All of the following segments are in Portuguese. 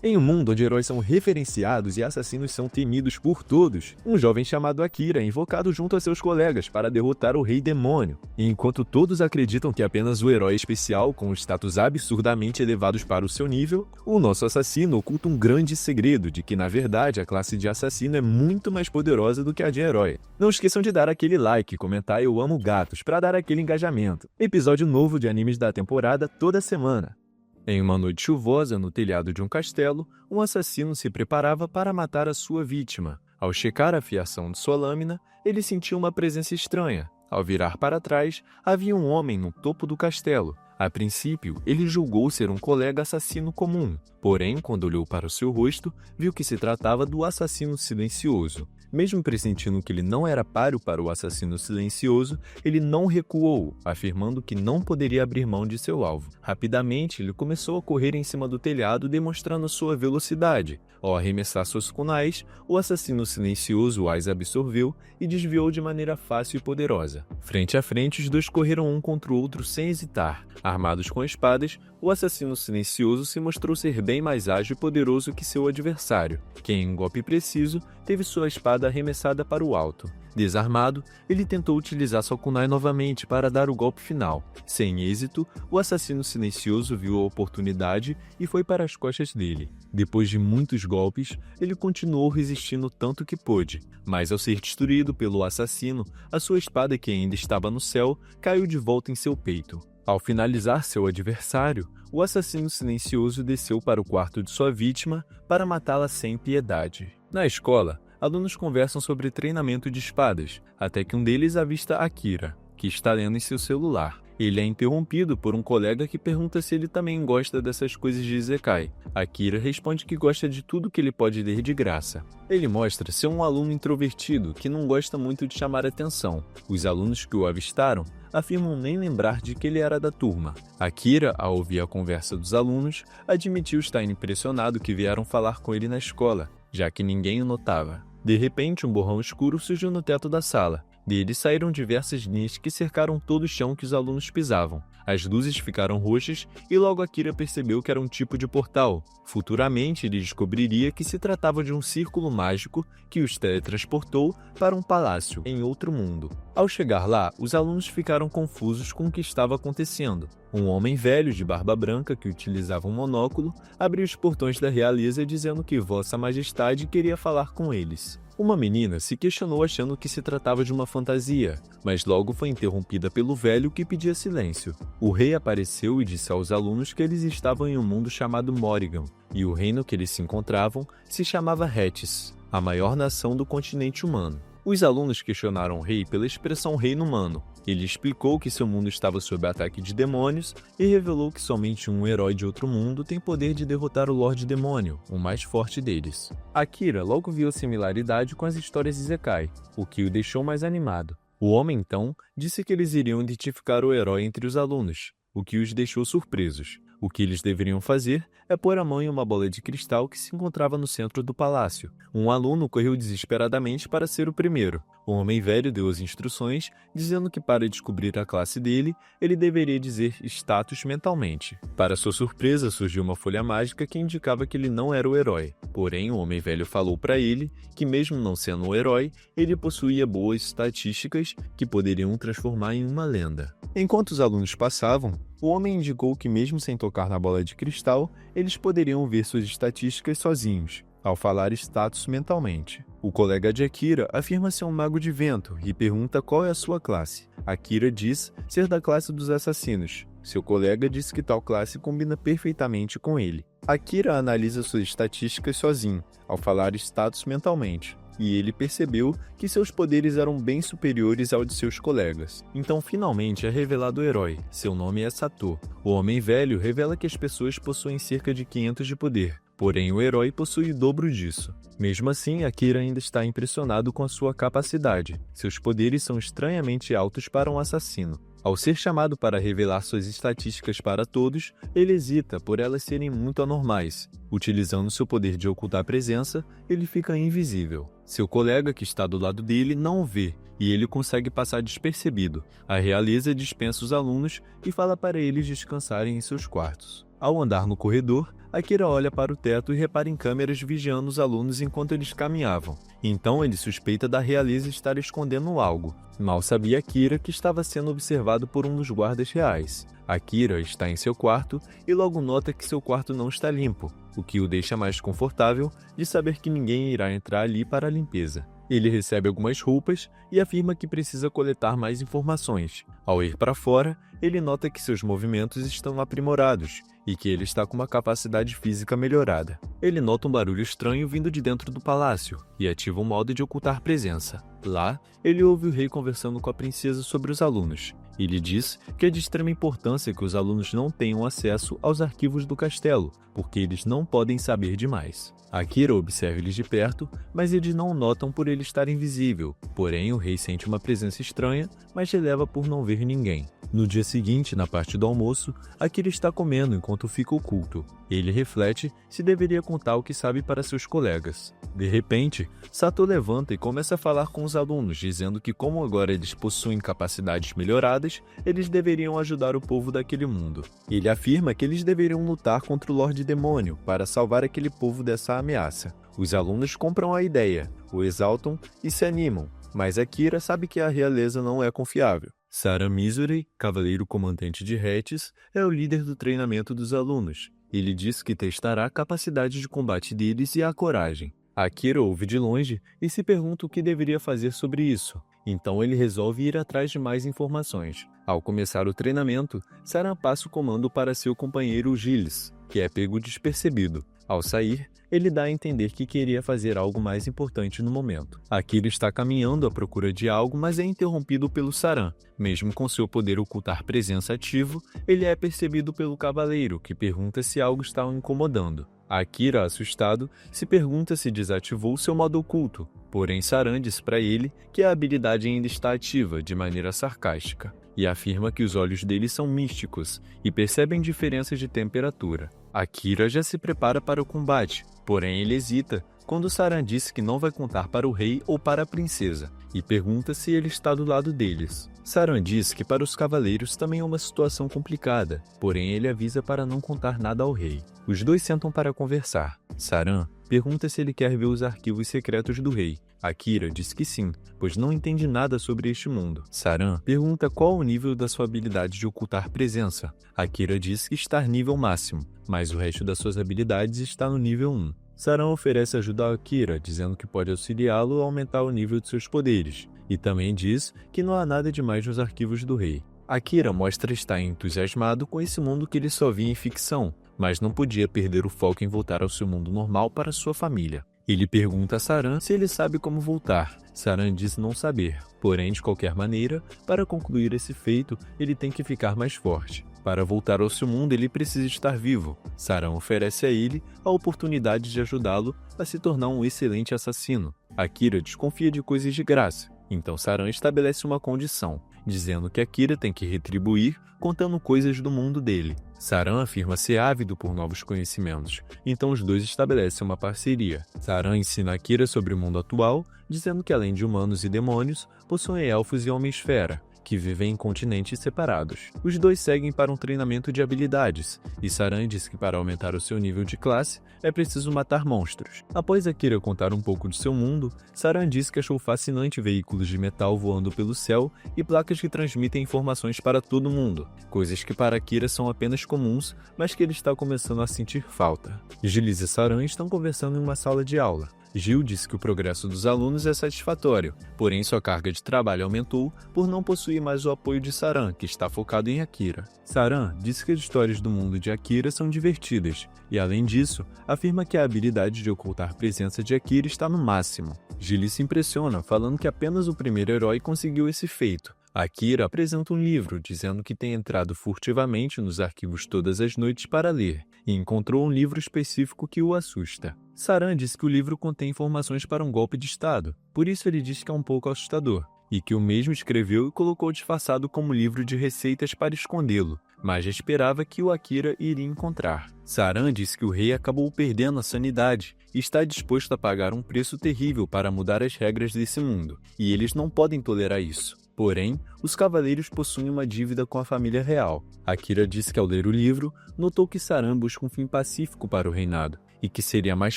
Em um mundo onde heróis são referenciados e assassinos são temidos por todos, um jovem chamado Akira é invocado junto a seus colegas para derrotar o Rei Demônio. E enquanto todos acreditam que apenas o herói especial com status absurdamente elevados para o seu nível, o nosso assassino oculta um grande segredo de que, na verdade, a classe de assassino é muito mais poderosa do que a de herói. Não esqueçam de dar aquele like e comentar "Eu amo gatos" para dar aquele engajamento. Episódio novo de animes da temporada toda semana. Em uma noite chuvosa, no telhado de um castelo, um assassino se preparava para matar a sua vítima. Ao checar a afiação de sua lâmina, ele sentiu uma presença estranha. Ao virar para trás, havia um homem no topo do castelo. A princípio, ele julgou ser um colega assassino comum. Porém, quando olhou para o seu rosto, viu que se tratava do assassino silencioso. Mesmo pressentindo que ele não era páreo para o assassino silencioso, ele não recuou, afirmando que não poderia abrir mão de seu alvo. Rapidamente, ele começou a correr em cima do telhado, demonstrando sua velocidade. Ao arremessar suas kunais, o assassino silencioso as absorveu e desviou de maneira fácil e poderosa. Frente a frente, os dois correram um contra o outro sem hesitar. Armados com espadas, o assassino silencioso se mostrou ser bem mais ágil e poderoso que seu adversário, que em um golpe preciso, teve sua espada arremessada para o alto. Desarmado, ele tentou utilizar sua kunai novamente para dar o golpe final. Sem êxito, o assassino silencioso viu a oportunidade e foi para as costas dele. Depois de muitos golpes, ele continuou resistindo tanto que pôde, mas ao ser destruído pelo assassino, a sua espada, que ainda estava no céu, caiu de volta em seu peito. Ao finalizar seu adversário, o assassino silencioso desceu para o quarto de sua vítima para matá-la sem piedade. Na escola, alunos conversam sobre treinamento de espadas, até que um deles avista Akira, que está lendo em seu celular. Ele é interrompido por um colega que pergunta se ele também gosta dessas coisas de Isekai. Akira responde que gosta de tudo que ele pode ler de graça. Ele mostra ser um aluno introvertido que não gosta muito de chamar atenção. Os alunos que o avistaram afirmam nem lembrar de que ele era da turma. Akira, ao ouvir a conversa dos alunos, admitiu estar impressionado que vieram falar com ele na escola, já que ninguém o notava. De repente, um borrão escuro surgiu no teto da sala. Dele saíram diversas linhas que cercaram todo o chão que os alunos pisavam. As luzes ficaram roxas e logo Akira percebeu que era um tipo de portal. Futuramente, ele descobriria que se tratava de um círculo mágico que os teletransportou para um palácio em outro mundo. Ao chegar lá, os alunos ficaram confusos com o que estava acontecendo. Um homem velho de barba branca que utilizava um monóculo abriu os portões da realeza dizendo que Vossa Majestade queria falar com eles. Uma menina se questionou achando que se tratava de uma fantasia, mas logo foi interrompida pelo velho que pedia silêncio. O rei apareceu e disse aos alunos que eles estavam em um mundo chamado Morrigan, e o reino que eles se encontravam se chamava Hetis, a maior nação do continente humano. Os alunos questionaram o rei pela expressão reino humano. Ele explicou que seu mundo estava sob ataque de demônios e revelou que somente um herói de outro mundo tem poder de derrotar o Lorde Demônio, o mais forte deles. Akira logo viu a similaridade com as histórias de Isekai, o que o deixou mais animado. O homem, então, disse que eles iriam identificar o herói entre os alunos, o que os deixou surpresos. O que eles deveriam fazer é pôr a mão em uma bola de cristal que se encontrava no centro do palácio. Um aluno correu desesperadamente para ser o primeiro. O homem velho deu as instruções, dizendo que para descobrir a classe dele, ele deveria dizer status mentalmente. Para sua surpresa, surgiu uma folha mágica que indicava que ele não era o herói. Porém, o homem velho falou para ele que, mesmo não sendo o herói, ele possuía boas estatísticas que poderiam transformar em uma lenda. Enquanto os alunos passavam, o homem indicou que, mesmo sem tocar na bola de cristal, eles poderiam ver suas estatísticas sozinhos, ao falar status mentalmente. O colega de Akira afirma ser um mago de vento e pergunta qual é a sua classe. Akira diz ser da classe dos assassinos. Seu colega diz que tal classe combina perfeitamente com ele. Akira analisa suas estatísticas sozinho, ao falar status mentalmente, e ele percebeu que seus poderes eram bem superiores ao de seus colegas. Então finalmente é revelado o herói. Seu nome é Sato. O homem velho revela que as pessoas possuem cerca de 500 de poder, porém o herói possui o dobro disso. Mesmo assim, Akira ainda está impressionado com a sua capacidade. Seus poderes são estranhamente altos para um assassino. Ao ser chamado para revelar suas estatísticas para todos, ele hesita por elas serem muito anormais. Utilizando seu poder de ocultar presença, ele fica invisível. Seu colega que está do lado dele não o vê, e ele consegue passar despercebido. A realeza dispensa os alunos e fala para eles descansarem em seus quartos. Ao andar no corredor, Akira olha para o teto e repara em câmeras vigiando os alunos enquanto eles caminhavam. Então ele suspeita da realeza estar escondendo algo. Mal sabia Akira que estava sendo observado por um dos guardas reais. Akira está em seu quarto e logo nota que seu quarto não está limpo, o que o deixa mais confortável de saber que ninguém irá entrar ali para a limpeza. Ele recebe algumas roupas e afirma que precisa coletar mais informações. Ao ir para fora, ele nota que seus movimentos estão aprimorados e que ele está com uma capacidade física melhorada. Ele nota um barulho estranho vindo de dentro do palácio e ativa um modo de ocultar presença. Lá, ele ouve o rei conversando com a princesa sobre os alunos. Ele diz que é de extrema importância que os alunos não tenham acesso aos arquivos do castelo, porque eles não podem saber demais. Akira observa eles de perto, mas eles não o notam por ele estar invisível. Porém, o rei sente uma presença estranha, mas releva por não ver ninguém. No dia seguinte, na parte do almoço, Akira está comendo enquanto fica oculto. Ele reflete se deveria contar o que sabe para seus colegas. De repente, Sato levanta e começa a falar com os alunos, dizendo que como agora eles possuem capacidades melhoradas, eles deveriam ajudar o povo daquele mundo. Ele afirma que eles deveriam lutar contra o Lorde Demônio para salvar aquele povo dessa ameaça. Os alunos compram a ideia, o exaltam e se animam, mas Akira sabe que a realeza não é confiável. Saran Mizuri, cavaleiro comandante de Hetis, é o líder do treinamento dos alunos. Ele diz que testará a capacidade de combate deles e a coragem. Akira ouve de longe e se pergunta o que deveria fazer sobre isso. Então ele resolve ir atrás de mais informações. Ao começar o treinamento, Saran passa o comando para seu companheiro Gilles, que é pego despercebido. Ao sair, ele dá a entender que queria fazer algo mais importante no momento. Akira está caminhando à procura de algo, mas é interrompido pelo Saran. Mesmo com seu poder ocultar presença ativo, ele é percebido pelo cavaleiro, que pergunta se algo está o incomodando. Akira, assustado, se pergunta se desativou seu modo oculto, porém Saran diz para ele que a habilidade ainda está ativa de maneira sarcástica, e afirma que os olhos dele são místicos e percebem diferenças de temperatura. Akira já se prepara para o combate, porém ele hesita quando Saran disse que não vai contar para o rei ou para a princesa, e pergunta se ele está do lado deles. Saran diz que para os cavaleiros também é uma situação complicada, porém ele avisa para não contar nada ao rei. Os dois sentam para conversar. Saran pergunta se ele quer ver os arquivos secretos do rei. Akira diz que sim, pois não entende nada sobre este mundo. Saran pergunta qual o nível da sua habilidade de ocultar presença. Akira diz que está nível máximo, mas o resto das suas habilidades está no nível 1. Saran oferece ajuda a Akira, dizendo que pode auxiliá-lo a aumentar o nível de seus poderes, e também diz que não há nada demais nos arquivos do rei. Akira mostra estar entusiasmado com esse mundo que ele só via em ficção, mas não podia perder o foco em voltar ao seu mundo normal para sua família. Ele pergunta a Saran se ele sabe como voltar. Saran diz não saber, porém, de qualquer maneira, para concluir esse feito, ele tem que ficar mais forte. Para voltar ao seu mundo, ele precisa estar vivo. Saran oferece a ele a oportunidade de ajudá-lo a se tornar um excelente assassino. Akira desconfia de coisas de graça, então Saran estabelece uma condição, dizendo que Akira tem que retribuir contando coisas do mundo dele. Saran afirma ser ávido por novos conhecimentos, então os dois estabelecem uma parceria. Saran ensina Akira sobre o mundo atual, dizendo que além de humanos e demônios, possuem elfos e homem-esfera, que vivem em continentes separados. Os dois seguem para um treinamento de habilidades, e Saran diz que para aumentar o seu nível de classe, é preciso matar monstros. Após Akira contar um pouco de seu mundo, Saran diz que achou fascinante veículos de metal voando pelo céu e placas que transmitem informações para todo mundo, coisas que para Akira são apenas comuns, mas que ele está começando a sentir falta. Gilles e Saran estão conversando em uma sala de aula. Gil disse que o progresso dos alunos é satisfatório, porém sua carga de trabalho aumentou por não possuir mais o apoio de Saran, que está focado em Akira. Saran disse que as histórias do mundo de Akira são divertidas, e além disso, afirma que a habilidade de ocultar presença de Akira está no máximo. Gil se impressiona, falando que apenas o primeiro herói conseguiu esse feito. Akira apresenta um livro, dizendo que tem entrado furtivamente nos arquivos todas as noites para ler, e encontrou um livro específico que o assusta. Saran diz que o livro contém informações para um golpe de estado, por isso ele diz que é um pouco assustador, e que o mesmo escreveu e colocou disfarçado como livro de receitas para escondê-lo, mas já esperava que o Akira iria encontrar. Saran diz que o rei acabou perdendo a sanidade e está disposto a pagar um preço terrível para mudar as regras desse mundo, e eles não podem tolerar isso. Porém, os cavaleiros possuem uma dívida com a família real. Akira disse que ao ler o livro, notou que Saran busca um fim pacífico para o reinado, e que seria mais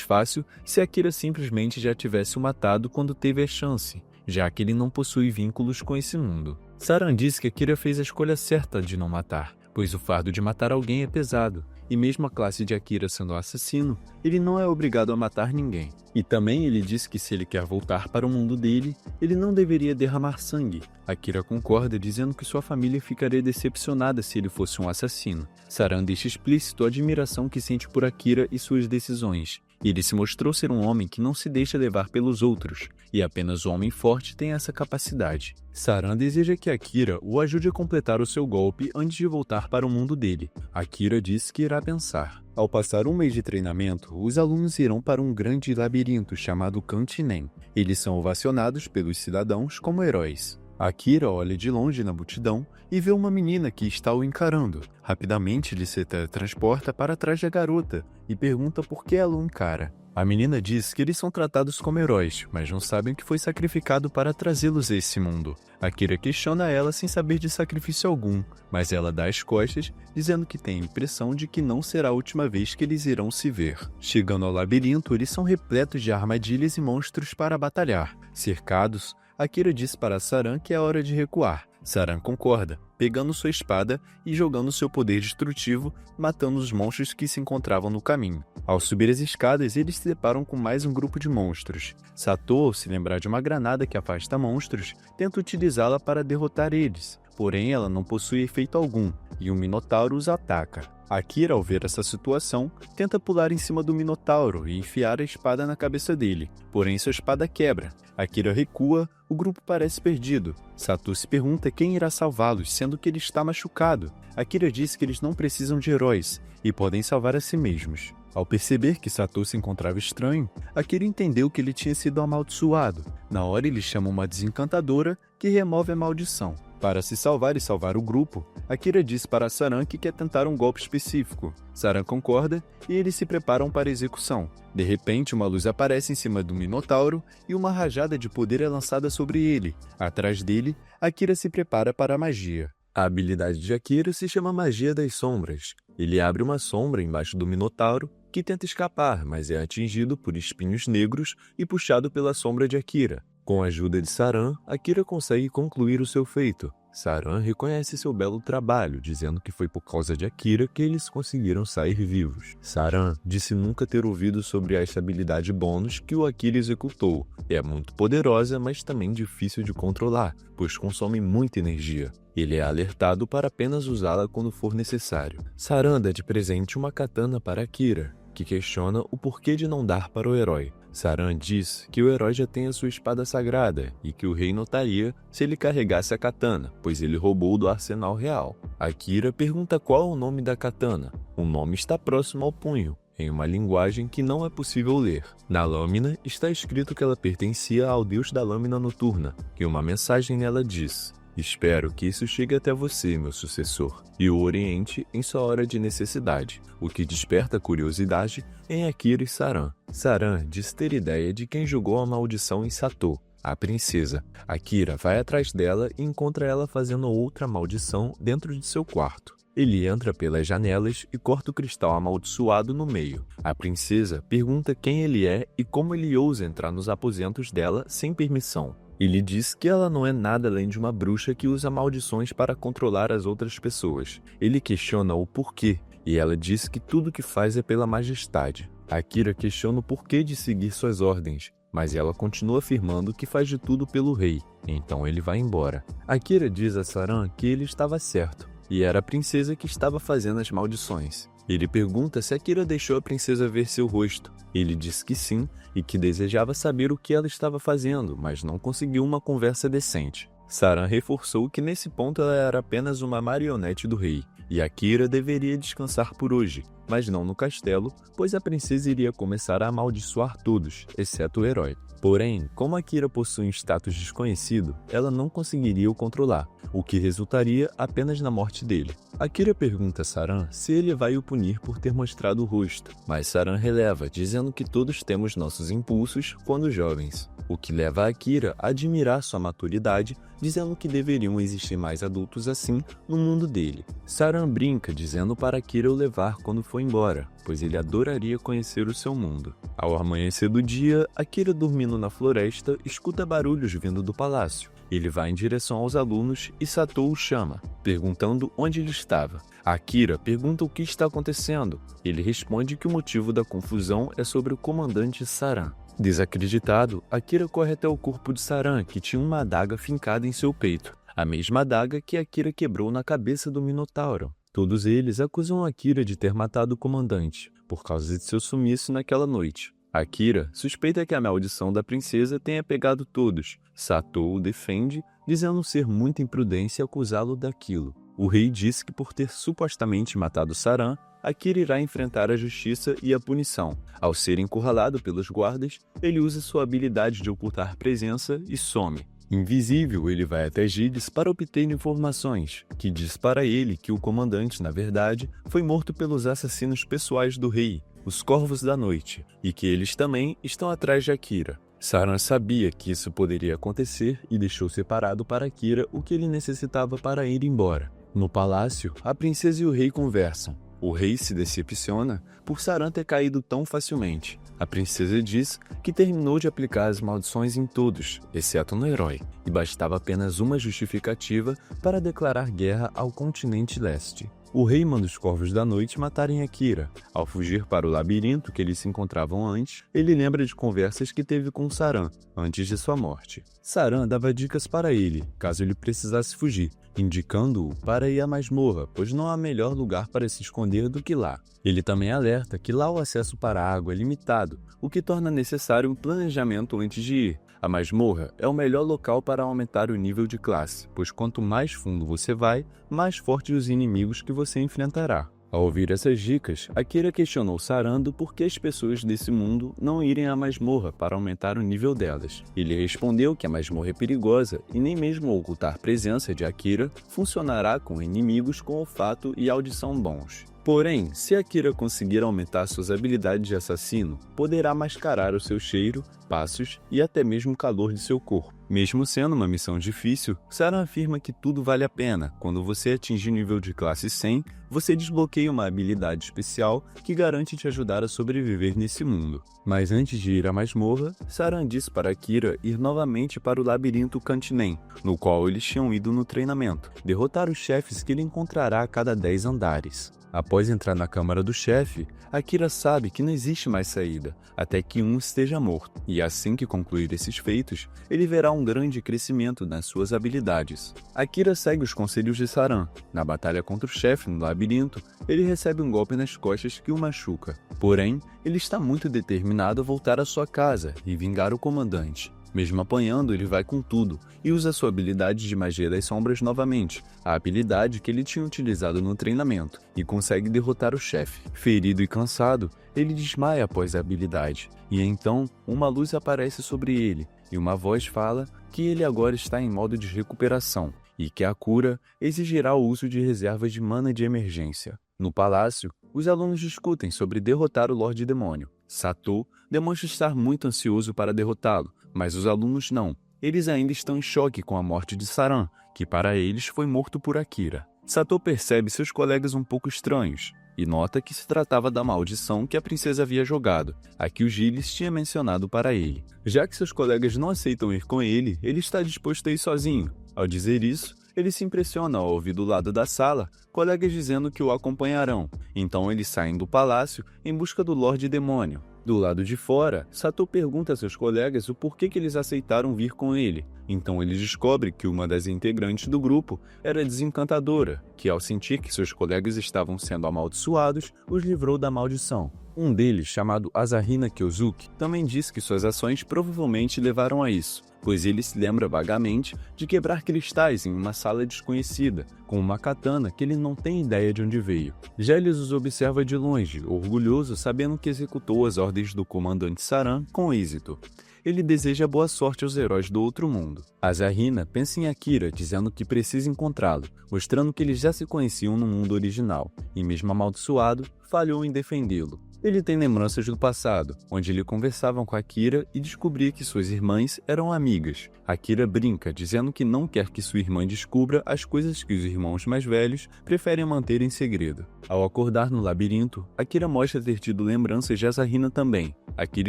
fácil se Akira simplesmente já tivesse o matado quando teve a chance, já que ele não possui vínculos com esse mundo. Saran disse que Akira fez a escolha certa de não matar, pois o fardo de matar alguém é pesado, e mesmo a classe de Akira sendo assassino, ele não é obrigado a matar ninguém. E também ele disse que se ele quer voltar para o mundo dele, ele não deveria derramar sangue. Akira concorda, dizendo que sua família ficaria decepcionada se ele fosse um assassino. Saran deixa explícito a admiração que sente por Akira e suas decisões. Ele se mostrou ser um homem que não se deixa levar pelos outros, e apenas o homem forte tem essa capacidade. Saran deseja que Akira o ajude a completar o seu golpe antes de voltar para o mundo dele. Akira diz que irá pensar. Ao passar um mês de treinamento, os alunos irão para um grande labirinto chamado Kantinen. Eles são ovacionados pelos cidadãos como heróis. Akira olha de longe na multidão e vê uma menina que está o encarando. Rapidamente ele se teletransporta para trás da garota e pergunta por que ela o encara. A menina diz que eles são tratados como heróis, mas não sabem o que foi sacrificado para trazê-los a esse mundo. Akira questiona ela sem saber de sacrifício algum, mas ela dá as costas, dizendo que tem a impressão de que não será a última vez que eles irão se ver. Chegando ao labirinto, eles são repletos de armadilhas e monstros para batalhar. Cercados, Akira diz para Saran que é hora de recuar. Saran concorda, pegando sua espada e jogando seu poder destrutivo, matando os monstros que se encontravam no caminho. Ao subir as escadas, eles se deparam com mais um grupo de monstros. Sato, ao se lembrar de uma granada que afasta monstros, tenta utilizá-la para derrotar eles. Porém, ela não possui efeito algum, e um Minotauro os ataca. Akira, ao ver essa situação, tenta pular em cima do Minotauro e enfiar a espada na cabeça dele, porém sua espada quebra. Akira recua, o grupo parece perdido. Sato se pergunta quem irá salvá-los, sendo que ele está machucado. Akira diz que eles não precisam de heróis e podem salvar a si mesmos. Ao perceber que Sato se encontrava estranho, Akira entendeu que ele tinha sido amaldiçoado. Na hora ele chama uma desencantadora que remove a maldição. Para se salvar e salvar o grupo, Akira diz para Saran que quer tentar um golpe específico. Saran concorda e eles se preparam para a execução. De repente, uma luz aparece em cima do Minotauro e uma rajada de poder é lançada sobre ele. Atrás dele, Akira se prepara para a magia. A habilidade de Akira se chama Magia das Sombras. Ele abre uma sombra embaixo do Minotauro, que tenta escapar, mas é atingido por espinhos negros e puxado pela sombra de Akira. Com a ajuda de Saran, Akira consegue concluir o seu feito. Saran reconhece seu belo trabalho, dizendo que foi por causa de Akira que eles conseguiram sair vivos. Saran disse nunca ter ouvido sobre essa habilidade bônus que o Akira executou. É muito poderosa, mas também difícil de controlar, pois consome muita energia. Ele é alertado para apenas usá-la quando for necessário. Saran dá de presente uma katana para Akira, que questiona o porquê de não dar para o herói. Saran diz que o herói já tem a sua espada sagrada e que o rei notaria se ele carregasse a katana, pois ele roubou do arsenal real. Akira pergunta qual é o nome da katana. O nome está próximo ao punho, em uma linguagem que não é possível ler. Na lâmina está escrito que ela pertencia ao deus da lâmina noturna, e uma mensagem nela diz: "Espero que isso chegue até você, meu sucessor, e o oriente em sua hora de necessidade", o que desperta curiosidade em Akira e Saran. Saran diz ter ideia de quem jogou a maldição em Sato, a princesa. Akira vai atrás dela e encontra ela fazendo outra maldição dentro de seu quarto. Ele entra pelas janelas e corta o cristal amaldiçoado no meio. A princesa pergunta quem ele é e como ele ousa entrar nos aposentos dela sem permissão. Ele diz que ela não é nada além de uma bruxa que usa maldições para controlar as outras pessoas. Ele questiona o porquê, e ela diz que tudo que faz é pela majestade. Akira questiona o porquê de seguir suas ordens, mas ela continua afirmando que faz de tudo pelo rei, então ele vai embora. Akira diz a Saran que ele estava certo, e era a princesa que estava fazendo as maldições. Ele pergunta se Akira deixou a princesa ver seu rosto. Ele diz que sim, e que desejava saber o que ela estava fazendo, mas não conseguiu uma conversa decente. Saran reforçou que nesse ponto ela era apenas uma marionete do rei, e Akira deveria descansar por hoje, mas não no castelo, pois a princesa iria começar a amaldiçoar todos, exceto o herói. Porém, como Akira possui um status desconhecido, ela não conseguiria o controlar, o que resultaria apenas na morte dele. Akira pergunta a Saran se ele vai o punir por ter mostrado o rosto, mas Saran releva, dizendo que todos temos nossos impulsos quando jovens. o que leva Akira a admirar sua maturidade, dizendo que deveriam existir mais adultos assim no mundo dele. Saran brinca, dizendo para Akira o levar quando for embora, pois ele adoraria conhecer o seu mundo. Ao amanhecer do dia, Akira, dormindo na floresta, escuta barulhos vindo do palácio. Ele vai em direção aos alunos e Satou o chama, perguntando onde ele estava. Akira pergunta o que está acontecendo. Ele responde que o motivo da confusão é sobre o comandante Saran. Desacreditado, Akira corre até o corpo de Saran, que tinha uma adaga fincada em seu peito, a mesma adaga que Akira quebrou na cabeça do Minotauro. Todos eles acusam Akira de ter matado o comandante, por causa de seu sumiço naquela noite. Akira suspeita que a maldição da princesa tenha pegado todos. Satou o defende, dizendo ser muita imprudência acusá-lo daquilo. O rei disse que por ter supostamente matado Saran, Akira irá enfrentar a justiça e a punição. Ao ser encurralado pelos guardas, ele usa sua habilidade de ocultar presença e some. Invisível, ele vai até Giles para obter informações, que diz para ele que o comandante, na verdade, foi morto pelos assassinos pessoais do rei, os Corvos da Noite, e que eles também estão atrás de Akira. Saran sabia que isso poderia acontecer e deixou separado para Akira o que ele necessitava para ir embora. No palácio, a princesa e o rei conversam. O rei se decepciona por Saran ter caído tão facilmente. A princesa diz que terminou de aplicar as maldições em todos, exceto no herói, e bastava apenas uma justificativa para declarar guerra ao continente leste. O rei manda os Corvos da Noite matarem Akira. Ao fugir para o labirinto que eles se encontravam antes, ele lembra de conversas que teve com Saran, antes de sua morte. Saran dava dicas para ele, caso ele precisasse fugir, indicando-o para ir à masmorra, pois não há melhor lugar para se esconder do que lá. Ele também alerta que lá o acesso para a água é limitado, o que torna necessário um planejamento antes de ir. A masmorra é o melhor local para aumentar o nível de classe, pois quanto mais fundo você vai, mais fortes os inimigos que você enfrentará. Ao ouvir essas dicas, Akira questionou Saran do porquê as pessoas desse mundo não irem à masmorra para aumentar o nível delas. Ele respondeu que a masmorra é perigosa e nem mesmo ocultar presença de Akira funcionará com inimigos com olfato e audição bons. Porém, se Akira conseguir aumentar suas habilidades de assassino, poderá mascarar o seu cheiro, passos e até mesmo o calor de seu corpo. Mesmo sendo uma missão difícil, Saran afirma que tudo vale a pena. Quando você atingir nível de classe 100, você desbloqueia uma habilidade especial que garante te ajudar a sobreviver nesse mundo. Mas antes de ir à masmorra, Saran disse para Akira ir novamente para o labirinto Cantinem, no qual eles tinham ido no treinamento, derrotar os chefes que ele encontrará a cada 10 andares. Após entrar na câmara do chefe, Akira sabe que não existe mais saída, até que um esteja morto, e assim que concluir esses feitos, ele verá um grande crescimento nas suas habilidades. Akira segue os conselhos de Saran. Na batalha contra o chefe no labirinto, ele recebe um golpe nas costas que o machuca. Porém, ele está muito determinado a voltar à sua casa e vingar o comandante. Mesmo apanhando, ele vai com tudo e usa sua habilidade de magia das sombras novamente, a habilidade que ele tinha utilizado no treinamento, e consegue derrotar o chefe. Ferido e cansado, ele desmaia após a habilidade, e então uma luz aparece sobre ele, e uma voz fala que ele agora está em modo de recuperação, e que a cura exigirá o uso de reservas de mana de emergência. No palácio, os alunos discutem sobre derrotar o Lorde Demônio. Satou demonstra estar muito ansioso para derrotá-lo, mas os alunos não. Eles ainda estão em choque com a morte de Saran, que para eles foi morto por Akira. Satou percebe seus colegas um pouco estranhos e nota que se tratava da maldição que a princesa havia jogado, a que o Giles tinha mencionado para ele. Já que seus colegas não aceitam ir com ele, ele está disposto a ir sozinho. Ao dizer isso, ele se impressiona ao ouvir do lado da sala colegas dizendo que o acompanharão. Então eles saem do palácio em busca do Lorde Demônio. Do lado de fora, Satou pergunta a seus colegas o porquê que eles aceitaram vir com ele. Então ele descobre que uma das integrantes do grupo era Desencantadora, que ao sentir que seus colegas estavam sendo amaldiçoados, os livrou da maldição. Um deles, chamado Asahina Kyosuke, também disse que suas ações provavelmente levaram a isso, pois ele se lembra vagamente de quebrar cristais em uma sala desconhecida, com uma katana que ele não tem ideia de onde veio. Giles os observa de longe, orgulhoso sabendo que executou as ordens do comandante Saran com êxito. Ele deseja boa sorte aos heróis do outro mundo. Asahina pensa em Akira, dizendo que precisa encontrá-lo, mostrando que eles já se conheciam no mundo original, e mesmo amaldiçoado, falhou em defendê-lo. Ele tem lembranças do passado, onde ele conversava com Akira e descobria que suas irmãs eram amigas. Akira brinca, dizendo que não quer que sua irmã descubra as coisas que os irmãos mais velhos preferem manter em segredo. Ao acordar no labirinto, Akira mostra ter tido lembranças de Asahina também. Akira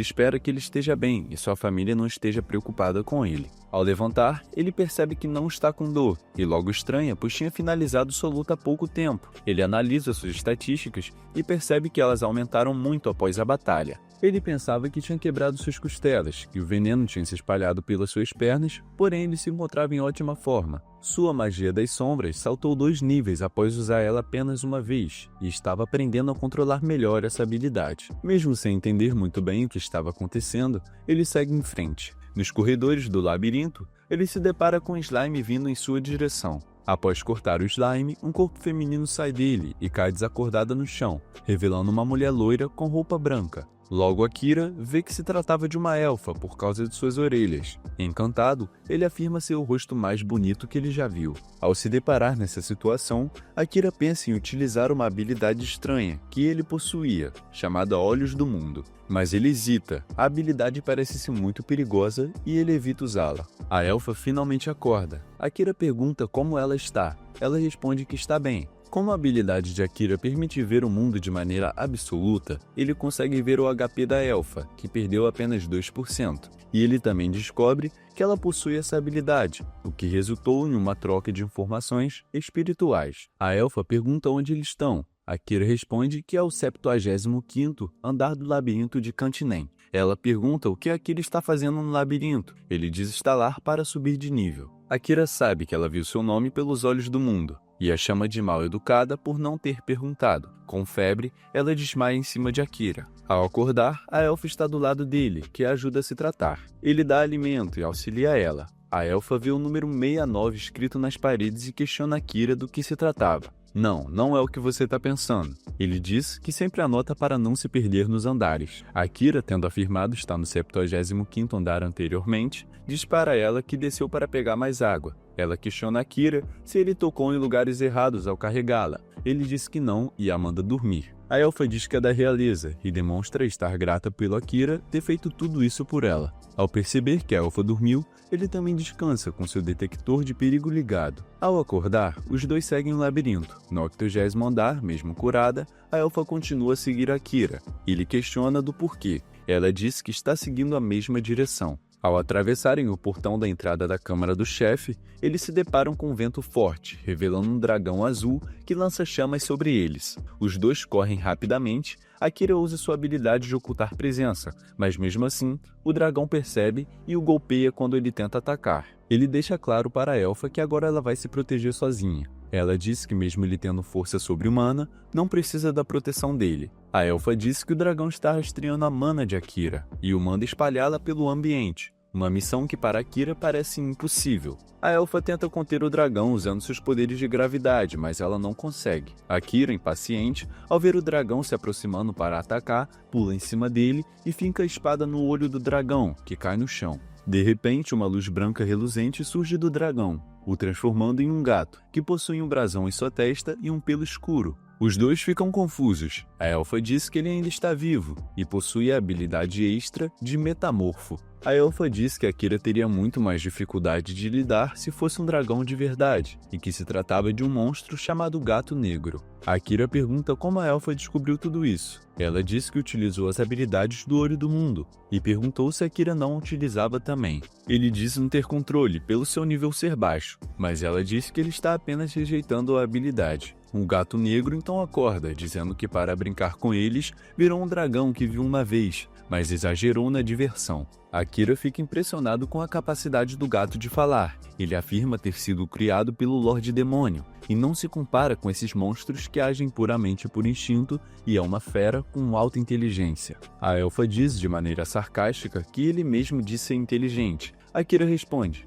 espera que ele esteja bem e sua família não esteja preocupada com ele. Ao levantar, ele percebe que não está com dor, e logo estranha, pois tinha finalizado sua luta há pouco tempo. Ele analisa suas estatísticas e percebe que elas aumentaram muito após a batalha. Ele pensava que tinha quebrado suas costelas, que o veneno tinha se espalhado pelas suas pernas, porém ele se encontrava em ótima forma. Sua magia das sombras saltou 2 níveis após usar ela apenas uma vez, e estava aprendendo a controlar melhor essa habilidade. Mesmo sem entender muito bem o que estava acontecendo, ele segue em frente. Nos corredores do labirinto, ele se depara com um slime vindo em sua direção. Após cortar o slime, um corpo feminino sai dele e cai desacordada no chão, revelando uma mulher loira com roupa branca. Logo Akira vê que se tratava de uma elfa por causa de suas orelhas. Encantado, ele afirma ser o rosto mais bonito que ele já viu. Ao se deparar nessa situação, Akira pensa em utilizar uma habilidade estranha que ele possuía, chamada Olhos do Mundo. Mas ele hesita, a habilidade parece-se muito perigosa e ele evita usá-la. A elfa finalmente acorda. Akira pergunta como ela está. Ela responde que está bem. Como a habilidade de Akira permite ver o mundo de maneira absoluta, ele consegue ver o HP da elfa, que perdeu apenas 2%. E ele também descobre que ela possui essa habilidade, o que resultou em uma troca de informações espirituais. A elfa pergunta onde eles estão. Akira responde que é o 75º andar do labirinto de Cantinem. Ela pergunta o que Akira está fazendo no labirinto. Ele diz estar lá para subir de nível. Akira sabe que ela viu seu nome pelos olhos do mundo e a chama de mal educada por não ter perguntado. Com febre, ela desmaia em cima de Akira. Ao acordar, a elfa está do lado dele, que a ajuda a se tratar. Ele dá alimento e auxilia ela. A elfa vê o número 69 escrito nas paredes e questiona Akira do que se tratava. Não é o que você está pensando. Ele diz que sempre anota para não se perder nos andares. Akira, tendo afirmado estar no 75º andar anteriormente, diz para ela que desceu para pegar mais água. Ela questiona Akira se ele tocou em lugares errados ao carregá-la. Ele diz que não e a manda dormir. A elfa diz que é da realeza e demonstra estar grata pelo Akira ter feito tudo isso por ela. Ao perceber que a elfa dormiu, ele também descansa com seu detector de perigo ligado. Ao acordar, os dois seguem o labirinto. No 80º andar, mesmo curada, a elfa continua a seguir Akira. Ele questiona do porquê. Ela diz que está seguindo a mesma direção. Ao atravessarem o portão da entrada da câmara do chefe, eles se deparam com um vento forte, revelando um dragão azul que lança chamas sobre eles. Os dois correm rapidamente. Akira usa sua habilidade de ocultar presença, mas mesmo assim, o dragão percebe e o golpeia quando ele tenta atacar. Ele deixa claro para a elfa que agora ela vai se proteger sozinha. Ela diz que mesmo ele tendo força sobre-humana, não precisa da proteção dele. A elfa diz que o dragão está rastreando a mana de Akira e o manda espalhá-la pelo ambiente. Uma missão que para Akira parece impossível. A elfa tenta conter o dragão usando seus poderes de gravidade, mas ela não consegue. Akira, impaciente, ao ver o dragão se aproximando para atacar, pula em cima dele e finca a espada no olho do dragão, que cai no chão. De repente, uma luz branca reluzente surge do dragão, o transformando em um gato, que possui um brasão em sua testa e um pelo escuro. Os dois ficam confusos. A elfa diz que ele ainda está vivo e possui a habilidade extra de metamorfo. A elfa diz que Akira teria muito mais dificuldade de lidar se fosse um dragão de verdade, e que se tratava de um monstro chamado Gato Negro. Akira pergunta como a elfa descobriu tudo isso. Ela diz que utilizou as habilidades do Olho do Mundo, e perguntou se Akira não utilizava também. Ele diz não ter controle pelo seu nível ser baixo, mas ela diz que ele está apenas rejeitando a habilidade. O Gato Negro então acorda, dizendo que para brincar com eles, virou um dragão que viu uma vez, mas exagerou na diversão. Akira fica impressionado com a capacidade do gato de falar. Ele afirma ter sido criado pelo Lorde Demônio, e não se compara com esses monstros que agem puramente por instinto e é uma fera com alta inteligência. A elfa diz de maneira sarcástica que ele mesmo diz ser inteligente. Akira responde,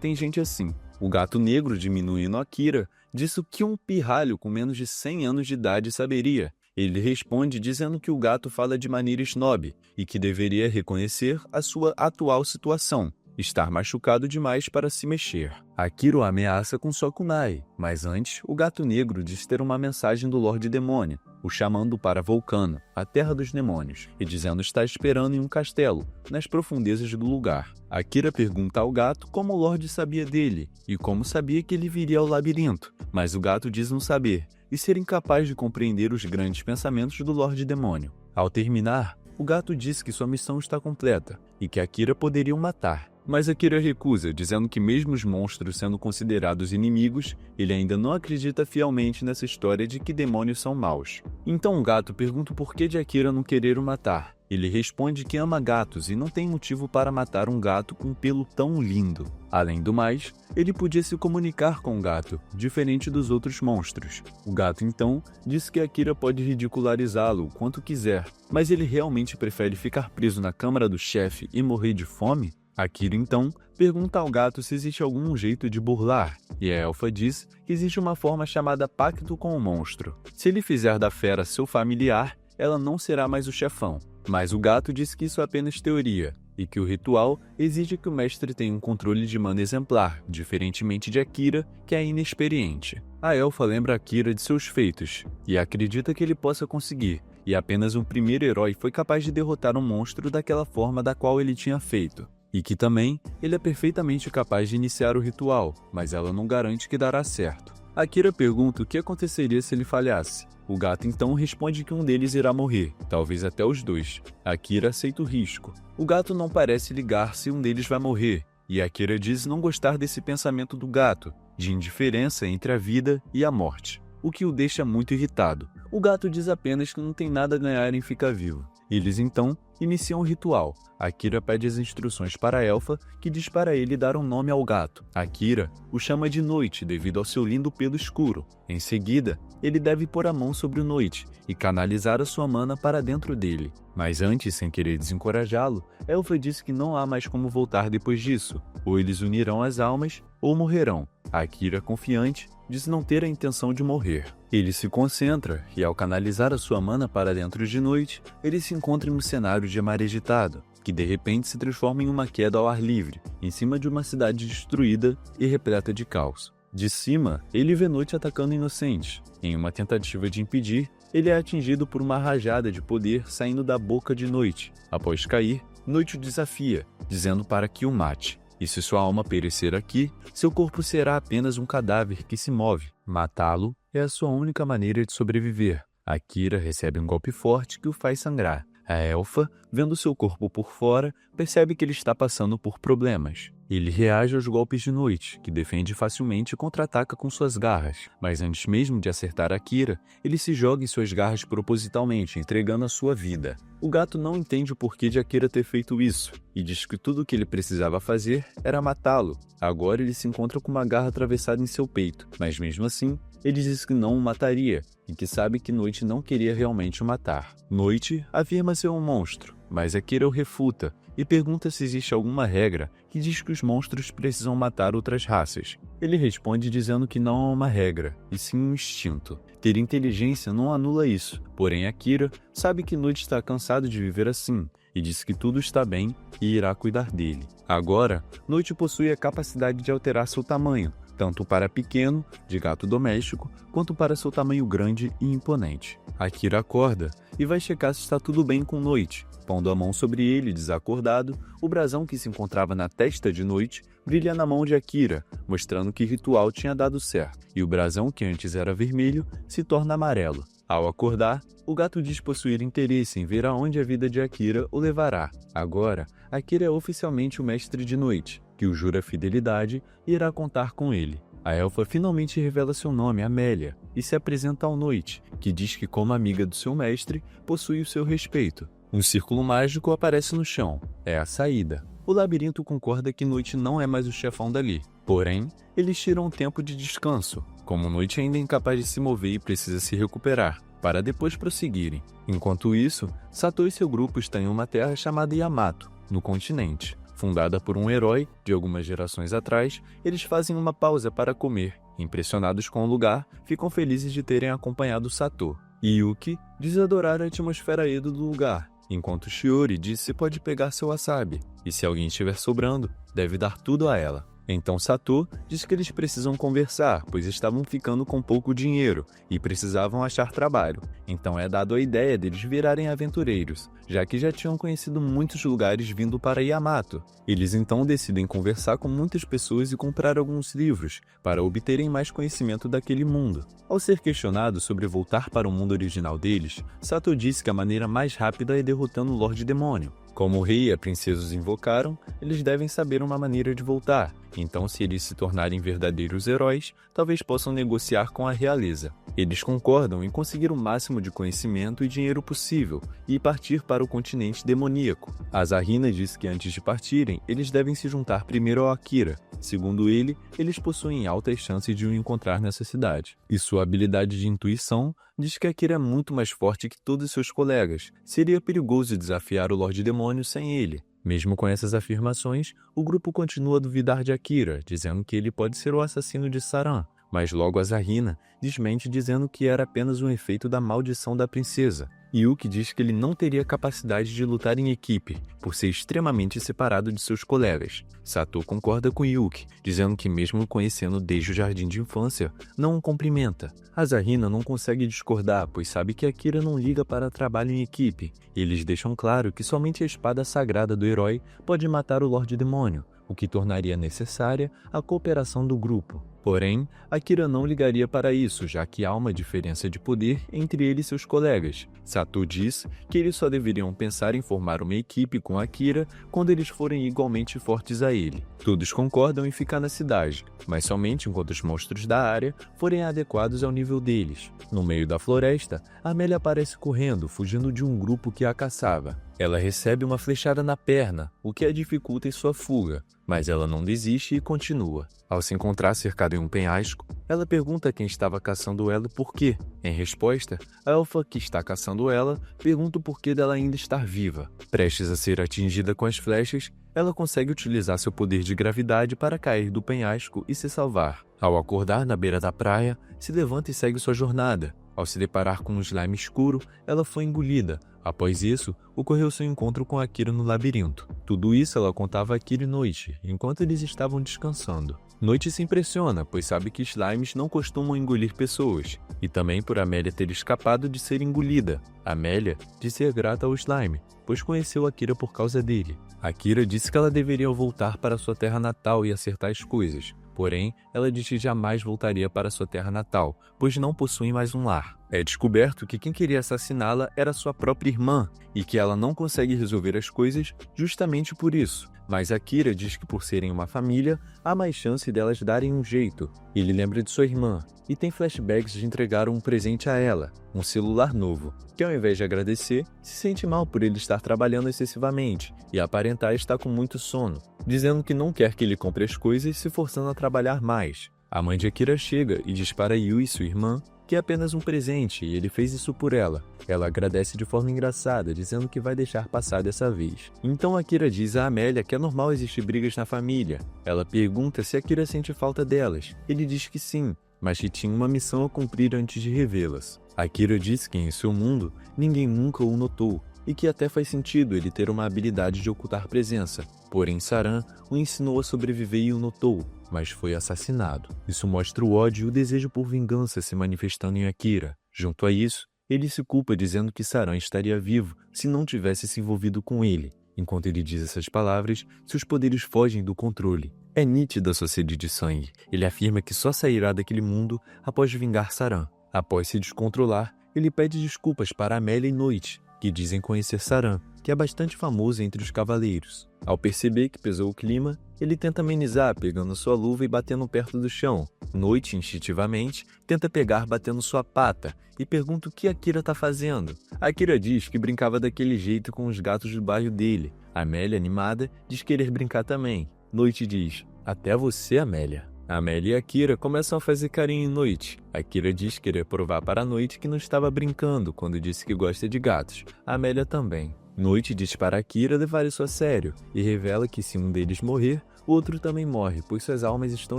tem gente assim. O Gato Negro, diminuindo Akira, diz o que um pirralho com menos de 100 anos de idade saberia. Ele responde dizendo que o gato fala de maneira snob e que deveria reconhecer a sua atual situação, estar machucado demais para se mexer. Akira o ameaça com sua kunai, mas antes, o Gato Negro diz ter uma mensagem do Lorde Demônio. o chamando para Vulcano, a terra dos demônios, e dizendo estar esperando em um castelo, nas profundezas do lugar. Akira pergunta ao gato como o Lorde sabia dele, e como sabia que ele viria ao labirinto, mas o gato diz não saber, e ser incapaz de compreender os grandes pensamentos do Lorde Demônio. Ao terminar, o gato diz que sua missão está completa, e que Akira poderia o matar. Mas Akira recusa, dizendo que mesmo os monstros sendo considerados inimigos, ele ainda não acredita fielmente nessa história de que demônios são maus. Então o gato pergunta o porquê de Akira não querer o matar. Ele responde que ama gatos e não tem motivo para matar um gato com um pelo tão lindo. Além do mais, ele podia se comunicar com o gato, diferente dos outros monstros. O gato então diz que Akira pode ridicularizá-lo o quanto quiser, mas ele realmente prefere ficar preso na câmara do chefe e morrer de fome? Akira, então, pergunta ao gato se existe algum jeito de burlar, e a elfa diz que existe uma forma chamada Pacto com o Monstro. Se ele fizer da fera seu familiar, ela não será mais o chefão. Mas o gato diz que isso é apenas teoria, e que o ritual exige que o mestre tenha um controle de mana exemplar, diferentemente de Akira, que é inexperiente. A elfa lembra Akira de seus feitos, e acredita que ele possa conseguir, e apenas um primeiro herói foi capaz de derrotar um monstro daquela forma da qual ele tinha feito. E que também ele é perfeitamente capaz de iniciar o ritual, mas ela não garante que dará certo. Akira pergunta o que aconteceria se ele falhasse. O gato então responde que um deles irá morrer, talvez até os dois. Akira aceita o risco. O gato não parece ligar se um deles vai morrer, e Akira diz não gostar desse pensamento do gato, de indiferença entre a vida e a morte, o que o deixa muito irritado. O gato diz apenas que não tem nada a ganhar em ficar vivo. Eles então iniciam o ritual. Akira pede as instruções para a elfa, que diz para ele dar um nome ao gato. Akira o chama de Noite devido ao seu lindo pelo escuro. Em seguida, ele deve pôr a mão sobre o Noite e canalizar a sua mana para dentro dele. Mas antes, sem querer desencorajá-lo, a elfa diz que não há mais como voltar depois disso. Ou eles unirão as almas, ou morrerão. Akira, confiante, diz não ter a intenção de morrer. Ele se concentra e, ao canalizar a sua mana para dentro de Noite, ele se encontra em um cenário de mar agitado, que de repente se transforma em uma queda ao ar livre, em cima de uma cidade destruída e repleta de caos. De cima, ele vê Noite atacando inocentes. Em uma tentativa de impedir, ele é atingido por uma rajada de poder saindo da boca de Noite. Após cair, Noite o desafia, dizendo para que o mate. E se sua alma perecer aqui, seu corpo será apenas um cadáver que se move. Matá-lo é a sua única maneira de sobreviver. Akira recebe um golpe forte que o faz sangrar. A elfa, vendo seu corpo por fora, percebe que ele está passando por problemas. Ele reage aos golpes de Noite, que defende facilmente e contra-ataca com suas garras. Mas antes mesmo de acertar Akira, ele se joga em suas garras propositalmente, entregando a sua vida. O gato não entende o porquê de Akira ter feito isso, e diz que tudo o que ele precisava fazer era matá-lo. Agora ele se encontra com uma garra atravessada em seu peito, mas mesmo assim, ele diz que não o mataria, e que sabe que Noite não queria realmente o matar. Noite afirma ser um monstro, mas Akira o refuta, e pergunta se existe alguma regra que diz que os monstros precisam matar outras raças. Ele responde dizendo que não há uma regra, e sim um instinto. Ter inteligência não anula isso, porém Akira sabe que Noite está cansado de viver assim, e diz que tudo está bem e irá cuidar dele. Agora, Noite possui a capacidade de alterar seu tamanho, tanto para pequeno, de gato doméstico, quanto para seu tamanho grande e imponente. Akira acorda e vai checar se está tudo bem com Noite. Pondo a mão sobre ele, desacordado, o brasão que se encontrava na testa de Noite brilha na mão de Akira, mostrando que o ritual tinha dado certo, e o brasão, que antes era vermelho, se torna amarelo. Ao acordar, o gato diz possuir interesse em ver aonde a vida de Akira o levará. Agora, Akira é oficialmente o mestre de Noite, que o jura fidelidade e irá contar com ele. A elfa finalmente revela seu nome, Amélia, e se apresenta ao Noite, que diz que, como amiga do seu mestre, possui o seu respeito. Um círculo mágico aparece no chão. É a saída. O labirinto concorda que Noite não é mais o chefão dali. Porém, eles tiram um tempo de descanso, como Noite ainda é incapaz de se mover e precisa se recuperar, para depois prosseguirem. Enquanto isso, Sato e seu grupo estão em uma terra chamada Yamato, no continente. Fundada por um herói de algumas gerações atrás, eles fazem uma pausa para comer. Impressionados com o lugar, ficam felizes de terem acompanhado Sato. Yuki diz adorar a atmosfera Edo do lugar, enquanto Shiori diz se pode pegar seu wasabi, e se alguém estiver sobrando, deve dar tudo a ela. Então Sato diz que eles precisam conversar, pois estavam ficando com pouco dinheiro e precisavam achar trabalho. Então é dado a ideia deles virarem aventureiros, já que já tinham conhecido muitos lugares vindo para Yamato. Eles então decidem conversar com muitas pessoas e comprar alguns livros, para obterem mais conhecimento daquele mundo. Ao ser questionado sobre voltar para o mundo original deles, Sato disse que a maneira mais rápida é derrotando o Lorde Demônio. Como o rei e a princesa os invocaram, eles devem saber uma maneira de voltar. Então, se eles se tornarem verdadeiros heróis, talvez possam negociar com a realeza. Eles concordam em conseguir o máximo de conhecimento e dinheiro possível e partir para o continente demoníaco. Asahina diz que antes de partirem, eles devem se juntar primeiro ao Akira. Segundo ele, eles possuem altas chances de o encontrar nessa cidade. E sua habilidade de intuição diz que Akira é muito mais forte que todos seus colegas. Seria perigoso desafiar o Lorde Demônio sem ele. Mesmo com essas afirmações, o grupo continua a duvidar de Akira, dizendo que ele pode ser o assassino de Saran. Mas logo Asahina desmente dizendo que era apenas um efeito da maldição da princesa. Yuki diz que ele não teria capacidade de lutar em equipe, por ser extremamente separado de seus colegas. Sato concorda com Yuki, dizendo que mesmo o conhecendo desde o jardim de infância, não o cumprimenta. Asahina não consegue discordar, pois sabe que Akira não liga para trabalho em equipe. Eles deixam claro que somente a espada sagrada do herói pode matar o Lorde Demônio, o que tornaria necessária a cooperação do grupo. Porém, Akira não ligaria para isso, já que há uma diferença de poder entre ele e seus colegas. Sato diz que eles só deveriam pensar em formar uma equipe com Akira quando eles forem igualmente fortes a ele. Todos concordam em ficar na cidade, mas somente enquanto os monstros da área forem adequados ao nível deles. No meio da floresta, Amélia aparece correndo, fugindo de um grupo que a caçava. Ela recebe uma flechada na perna, o que a dificulta em sua fuga, mas ela não desiste e continua. Ao se encontrar cercada em um penhasco, ela pergunta a quem estava caçando ela por quê. Em resposta, a elfa que está caçando ela pergunta o porquê dela ainda estar viva. Prestes a ser atingida com as flechas, ela consegue utilizar seu poder de gravidade para cair do penhasco e se salvar. Ao acordar na beira da praia, se levanta e segue sua jornada. Ao se deparar com um slime escuro, ela foi engolida. Após isso, ocorreu seu encontro com Akira no labirinto. Tudo isso ela contava a Akira e Noite, enquanto eles estavam descansando. Noite se impressiona, pois sabe que slimes não costumam engolir pessoas, e também por Amélia ter escapado de ser engolida. Amélia diz ser grata ao slime, pois conheceu Akira por causa dele. Akira disse que ela deveria voltar para sua terra natal e acertar as coisas. Porém, ela diz que jamais voltaria para sua terra natal, pois não possui mais um lar. É descoberto que quem queria assassiná-la era sua própria irmã, e que ela não consegue resolver as coisas justamente por isso. Mas Akira diz que por serem uma família, há mais chance delas darem um jeito. Ele lembra de sua irmã, e tem flashbacks de entregar um presente a ela, um celular novo, que ao invés de agradecer, se sente mal por ele estar trabalhando excessivamente e aparentar estar com muito sono, dizendo que não quer que ele compre as coisas se forçando a trabalhar mais. A mãe de Akira chega e diz para Yui, sua irmã, que é apenas um presente e ele fez isso por ela. Ela agradece de forma engraçada, dizendo que vai deixar passar dessa vez. Então Akira diz a Amélia que é normal existir brigas na família. Ela pergunta se Akira sente falta delas. Ele diz que sim, mas que tinha uma missão a cumprir antes de revê-las. Akira diz que em seu mundo, ninguém nunca o notou, e que até faz sentido ele ter uma habilidade de ocultar presença. Porém, Saran o ensinou a sobreviver e o notou, mas foi assassinado. Isso mostra o ódio e o desejo por vingança se manifestando em Akira. Junto a isso, ele se culpa dizendo que Saran estaria vivo se não tivesse se envolvido com ele. Enquanto ele diz essas palavras, seus poderes fogem do controle. É nítida sua sede de sangue. Ele afirma que só sairá daquele mundo após vingar Saran. Após se descontrolar, ele pede desculpas para Amélia e Noite, que dizem conhecer Saran, que é bastante famoso entre os cavaleiros. Ao perceber que pesou o clima, ele tenta amenizar pegando sua luva e batendo perto do chão. Noite, instintivamente, tenta pegar batendo sua pata e pergunta o que Akira está fazendo. Akira diz que brincava daquele jeito com os gatos do bairro dele. Amélia, animada, diz querer brincar também. Noite diz, até você, Amélia. Amélia e Akira começam a fazer carinho em Noite. Akira diz querer provar para a Noite que não estava brincando quando disse que gosta de gatos. Amélia também. Noite diz para Akira levar isso a sério e revela que se um deles morrer, o outro também morre, pois suas almas estão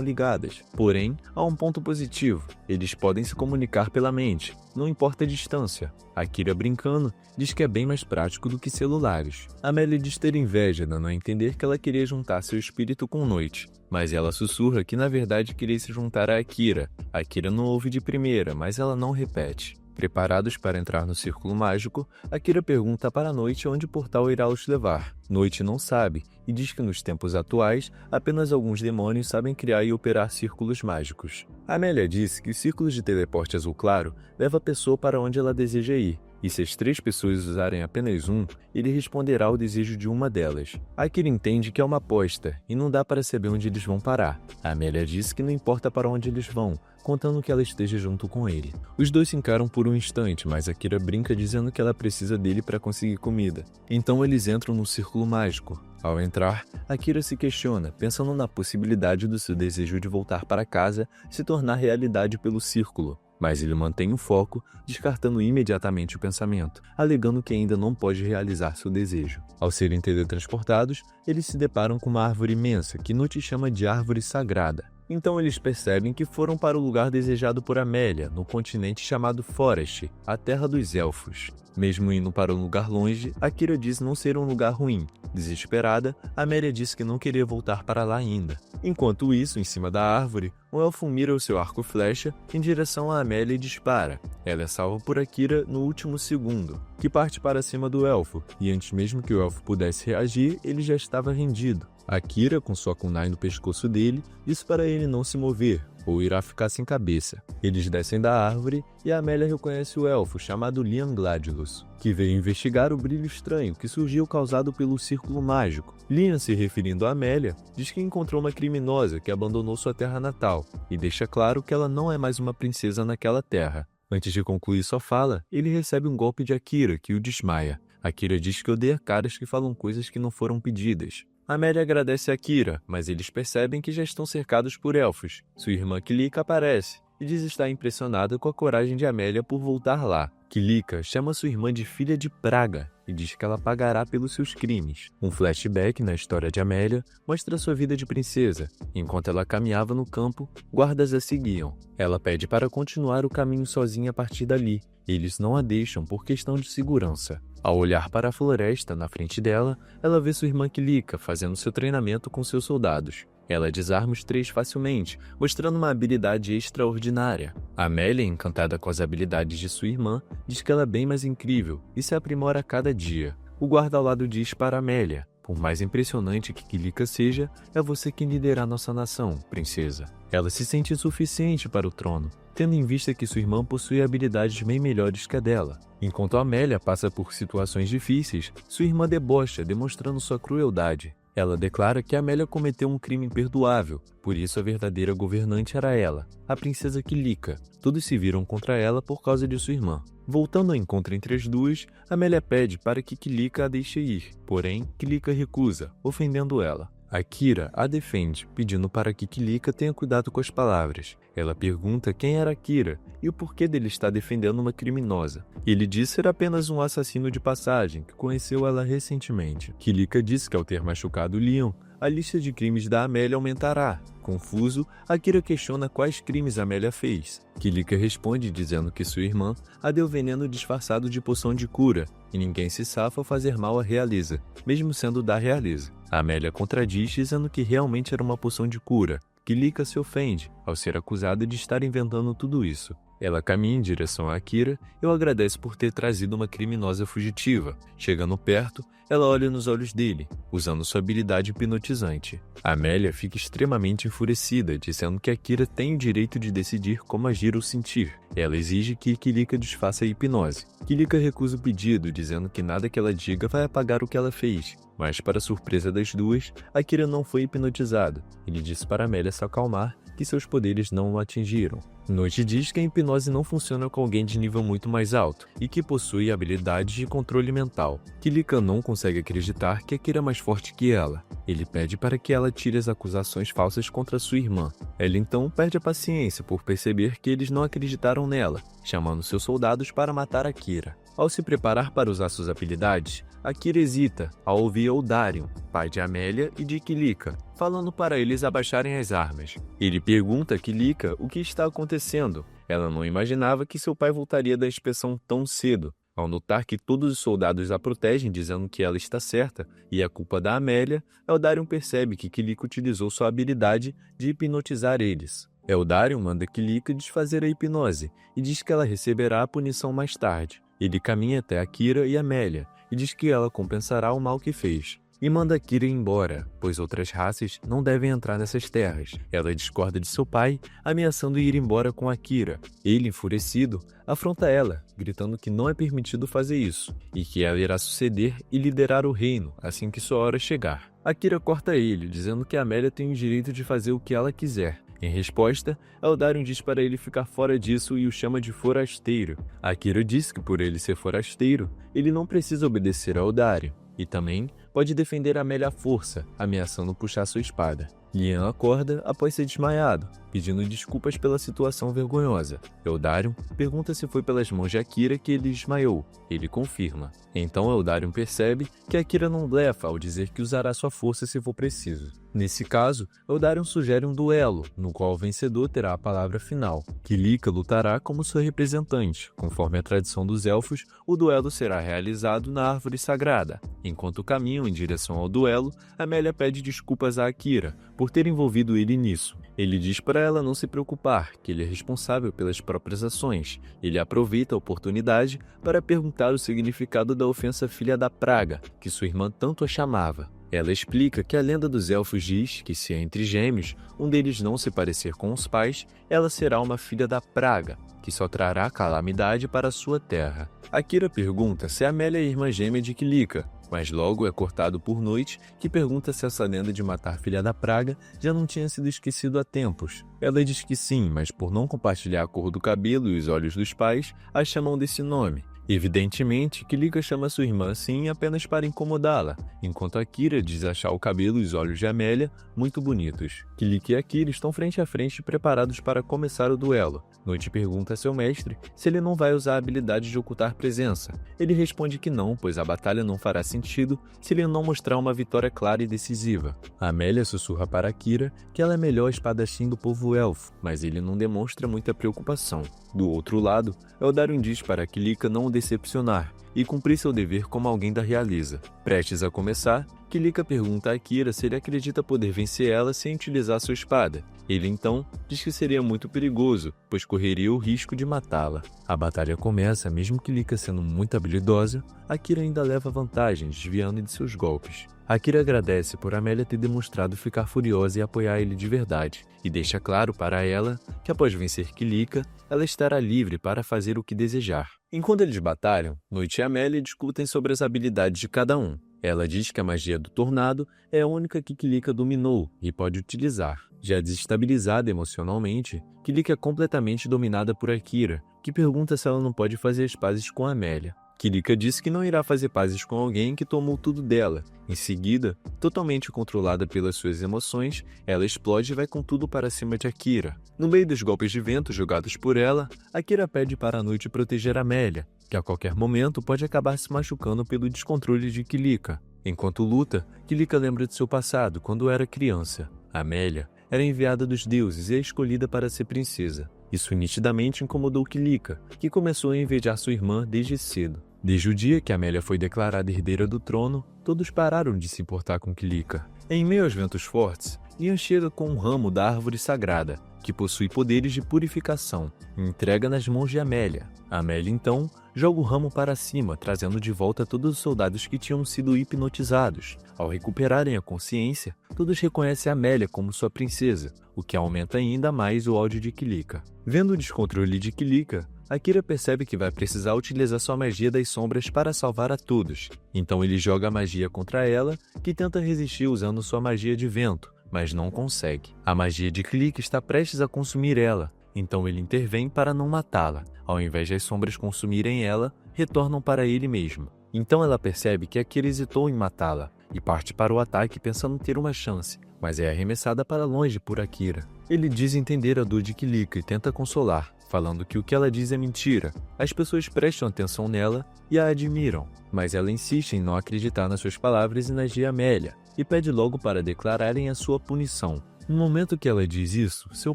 ligadas. Porém, há um ponto positivo: eles podem se comunicar pela mente, não importa a distância. Akira, brincando, diz que é bem mais prático do que celulares. Amélia diz ter inveja, dando a entender que ela queria juntar seu espírito com Noite, mas ela sussurra que na verdade queria se juntar a Akira. Akira não ouve de primeira, mas ela não repete. Preparados para entrar no círculo mágico, Akira pergunta para Noite onde o portal irá os levar. Noite não sabe e diz que nos tempos atuais, apenas alguns demônios sabem criar e operar círculos mágicos. Amélia disse que os círculos de teleporte azul claro leva a pessoa para onde ela deseja ir, e se as 3 pessoas usarem apenas um, ele responderá ao desejo de uma delas. Akira entende que é uma aposta e não dá para saber onde eles vão parar. Amélia disse que não importa para onde eles vão, contando que ela esteja junto com ele. Os dois se encaram por um instante, mas Akira brinca dizendo que ela precisa dele para conseguir comida. Então eles entram no círculo mágico. Ao entrar, Akira se questiona, pensando na possibilidade do seu desejo de voltar para casa se tornar realidade pelo círculo. Mas ele mantém o foco, descartando imediatamente o pensamento, alegando que ainda não pode realizar seu desejo. Ao serem teletransportados, eles se deparam com uma árvore imensa, que Nuti chama de árvore sagrada. Então eles percebem que foram para o lugar desejado por Amélia, no continente chamado Forest, a terra dos elfos. Mesmo indo para um lugar longe, Akira diz não ser um lugar ruim. Desesperada, Amélia diz que não queria voltar para lá ainda. Enquanto isso, em cima da árvore, um elfo mira o seu arco e flecha em direção a Amélia e dispara. Ela é salva por Akira no último segundo, que parte para cima do elfo, e antes mesmo que o elfo pudesse reagir, ele já estava rendido. Akira, com sua kunai no pescoço dele, diz para ele não se mover, ou irá ficar sem cabeça. Eles descem da árvore e Amélia reconhece o elfo chamado Liam Gladiolus, que veio investigar o brilho estranho que surgiu causado pelo círculo mágico. Liam, se referindo a Amélia, diz que encontrou uma criminosa que abandonou sua terra natal e deixa claro que ela não é mais uma princesa naquela terra. Antes de concluir sua fala, ele recebe um golpe de Akira que o desmaia. Akira diz que odeia caras que falam coisas que não foram pedidas. Amélia agradece a Akira, mas eles percebem que já estão cercados por elfos. Sua irmã Kilika aparece e diz estar impressionada com a coragem de Amélia por voltar lá. Kilika chama sua irmã de filha de praga e diz que ela pagará pelos seus crimes. Um flashback na história de Amélia mostra sua vida de princesa. Enquanto ela caminhava no campo, guardas a seguiam. Ela pede para continuar o caminho sozinha a partir dali. Eles não a deixam por questão de segurança. Ao olhar para a floresta na frente dela, ela vê sua irmã Kilika fazendo seu treinamento com seus soldados. Ela desarma os 3 facilmente, mostrando uma habilidade extraordinária. Amélia, encantada com as habilidades de sua irmã, diz que ela é bem mais incrível e se aprimora a cada dia. O guarda ao lado diz para Amélia: por mais impressionante que Kilika seja, é você quem liderará nossa nação, princesa. Ela se sente insuficiente para o trono, tendo em vista que sua irmã possui habilidades bem melhores que a dela. Enquanto Amélia passa por situações difíceis, sua irmã debocha, demonstrando sua crueldade. Ela declara que Amélia cometeu um crime imperdoável, por isso a verdadeira governante era ela, a princesa Kilika. Todos se viram contra ela por causa de sua irmã. Voltando ao encontro entre as duas, Amélia pede para que Kilika a deixe ir, porém Kilika recusa, ofendendo ela. Akira a defende, pedindo para que Kilika tenha cuidado com as palavras. Ela pergunta quem era Akira e o porquê dele estar defendendo uma criminosa. Ele diz ser apenas um assassino de passagem que conheceu ela recentemente. Kilika diz que ao ter machucado Leon, a lista de crimes da Amélia aumentará. Confuso, Akira questiona quais crimes Amélia fez. Kilika responde dizendo que sua irmã a deu veneno disfarçado de poção de cura, e ninguém se safa ao fazer mal à realeza, mesmo sendo da realeza. Amélia contradiz dizendo que realmente era uma poção de cura. Kilika se ofende ao ser acusada de estar inventando tudo isso. Ela caminha em direção a Akira e o agradece por ter trazido uma criminosa fugitiva. Chegando perto, ela olha nos olhos dele, usando sua habilidade hipnotizante. Amélia fica extremamente enfurecida, dizendo que Akira tem o direito de decidir como agir ou sentir. Ela exige que Kilika desfaça a hipnose. Kilika recusa o pedido, dizendo que nada que ela diga vai apagar o que ela fez. Mas, para surpresa das duas, Akira não foi hipnotizado. Ele disse para Amélia se acalmar que seus poderes não o atingiram. Noite diz que a hipnose não funciona com alguém de nível muito mais alto e que possui habilidades de controle mental. Kilika não consegue acreditar que Akira é mais forte que ela. Ele pede para que ela tire as acusações falsas contra sua irmã. Ela então perde a paciência por perceber que eles não acreditaram nela, chamando seus soldados para matar Akira. Ao se preparar para usar suas habilidades, Akira hesita ao ouvir Eldarion, pai de Amélia e de Kilika, falando para eles abaixarem as armas. Ele pergunta a Kilika o que está acontecendo. Ela não imaginava que seu pai voltaria da inspeção tão cedo. Ao notar que todos os soldados a protegem dizendo que ela está certa e é culpa da Amélia, Eldarion percebe que Kilika utilizou sua habilidade de hipnotizar eles. Eldarion manda Kilika desfazer a hipnose e diz que ela receberá a punição mais tarde. Ele caminha até Akira e Amélia e diz que ela compensará o mal que fez. E manda Akira ir embora, pois outras raças não devem entrar nessas terras. Ela discorda de seu pai, ameaçando ir embora com Akira. Ele, enfurecido, afronta ela, gritando que não é permitido fazer isso, e que ela irá suceder e liderar o reino assim que sua hora chegar. Akira corta ele, dizendo que Amélia tem o direito de fazer o que ela quiser. Em resposta, Eldarion diz para ele ficar fora disso e o chama de forasteiro. Akira diz que por ele ser forasteiro, ele não precisa obedecer a Eldarion. E também pode defender Amélia à força, ameaçando puxar sua espada. Lian acorda após ser desmaiado, pedindo desculpas pela situação vergonhosa. Eldarion pergunta se foi pelas mãos de Akira que ele desmaiou. Ele confirma. Então Eldarion percebe que Akira não blefa ao dizer que usará sua força se for preciso. Nesse caso, Eldarion sugere um duelo, no qual o vencedor terá a palavra final. Kilika lutará como sua representante. Conforme a tradição dos elfos, o duelo será realizado na árvore sagrada. Enquanto caminham em direção ao duelo, Amélia pede desculpas a Akira por ter envolvido ele nisso. Ele diz para ela não se preocupar, que ele é responsável pelas próprias ações. Ele aproveita a oportunidade para perguntar o significado da ofensa filha da praga, que sua irmã tanto a chamava. Ela explica que a lenda dos elfos diz que se entre gêmeos, um deles não se parecer com os pais, ela será uma filha da praga, que só trará calamidade para a sua terra. Akira pergunta se Amélia é irmã gêmea de Kilika, mas logo é cortado por Noite, que pergunta se essa lenda de matar filha da praga já não tinha sido esquecido há tempos. Ela diz que sim, mas por não compartilhar a cor do cabelo e os olhos dos pais, a chamam desse nome. Evidentemente, Kilika chama sua irmã assim apenas para incomodá-la, enquanto Akira diz achar o cabelo e os olhos de Amélia muito bonitos. Kilika e Akira estão frente a frente preparados para começar o duelo. Noite pergunta a seu mestre se ele não vai usar a habilidade de ocultar presença. Ele responde que não, pois a batalha não fará sentido se ele não mostrar uma vitória clara e decisiva. Amélia sussurra para Akira que ela é melhor espadachim do povo elfo, mas ele não demonstra muita preocupação. Do outro lado, Eldarion diz para Kilika não o decepcionar e cumprir seu dever como alguém da realeza. Prestes a começar, Kilika pergunta a Akira se ele acredita poder vencer ela sem utilizar sua espada. Ele então diz que seria muito perigoso, pois correria o risco de matá-la. A batalha começa, mesmo Kilika sendo muito habilidosa, Akira ainda leva vantagem, desviando de seus golpes. Akira agradece por Amélia ter demonstrado ficar furiosa e apoiar ele de verdade, e deixa claro para ela que após vencer Kilika, ela estará livre para fazer o que desejar. Enquanto eles batalham, Noite e Amélia discutem sobre as habilidades de cada um. Ela diz que a magia do tornado é a única que Kilika dominou e pode utilizar. Já desestabilizada emocionalmente, Kilika é completamente dominada por Akira, que pergunta se ela não pode fazer as pazes com Amélia. Kilika diz que não irá fazer pazes com alguém que tomou tudo dela. Em seguida, totalmente controlada pelas suas emoções, ela explode e vai com tudo para cima de Akira. No meio dos golpes de vento jogados por ela, Akira pede para a Noite proteger Amélia, que a qualquer momento pode acabar se machucando pelo descontrole de Kilika. Enquanto luta, Kilika lembra de seu passado, quando era criança. Amélia era enviada dos deuses e é escolhida para ser princesa. Isso nitidamente incomodou Kilika, que começou a invejar sua irmã desde cedo. Desde o dia que Amélia foi declarada herdeira do trono, todos pararam de se importar com Kilika. Em meio aos ventos fortes, Lian chega com um ramo da árvore sagrada, que possui poderes de purificação, e entrega nas mãos de Amélia. Amélia, então, joga o ramo para cima, trazendo de volta todos os soldados que tinham sido hipnotizados. Ao recuperarem a consciência, todos reconhecem Amélia como sua princesa, o que aumenta ainda mais o ódio de Kilika. Vendo o descontrole de Kilika, Akira percebe que vai precisar utilizar sua magia das sombras para salvar a todos. Então ele joga a magia contra ela, que tenta resistir usando sua magia de vento, mas não consegue. A magia de Kilika está prestes a consumir ela, então ele intervém para não matá-la. Ao invés das sombras consumirem ela, retornam para ele mesmo. Então ela percebe que Akira hesitou em matá-la e parte para o ataque pensando ter uma chance, mas é arremessada para longe por Akira. Ele diz entender a dor de Kilika e tenta consolar, falando que o que ela diz é mentira. As pessoas prestam atenção nela e a admiram, mas ela insiste em não acreditar nas suas palavras e nas de Amélia, e pede logo para declararem a sua punição. No momento que ela diz isso, seu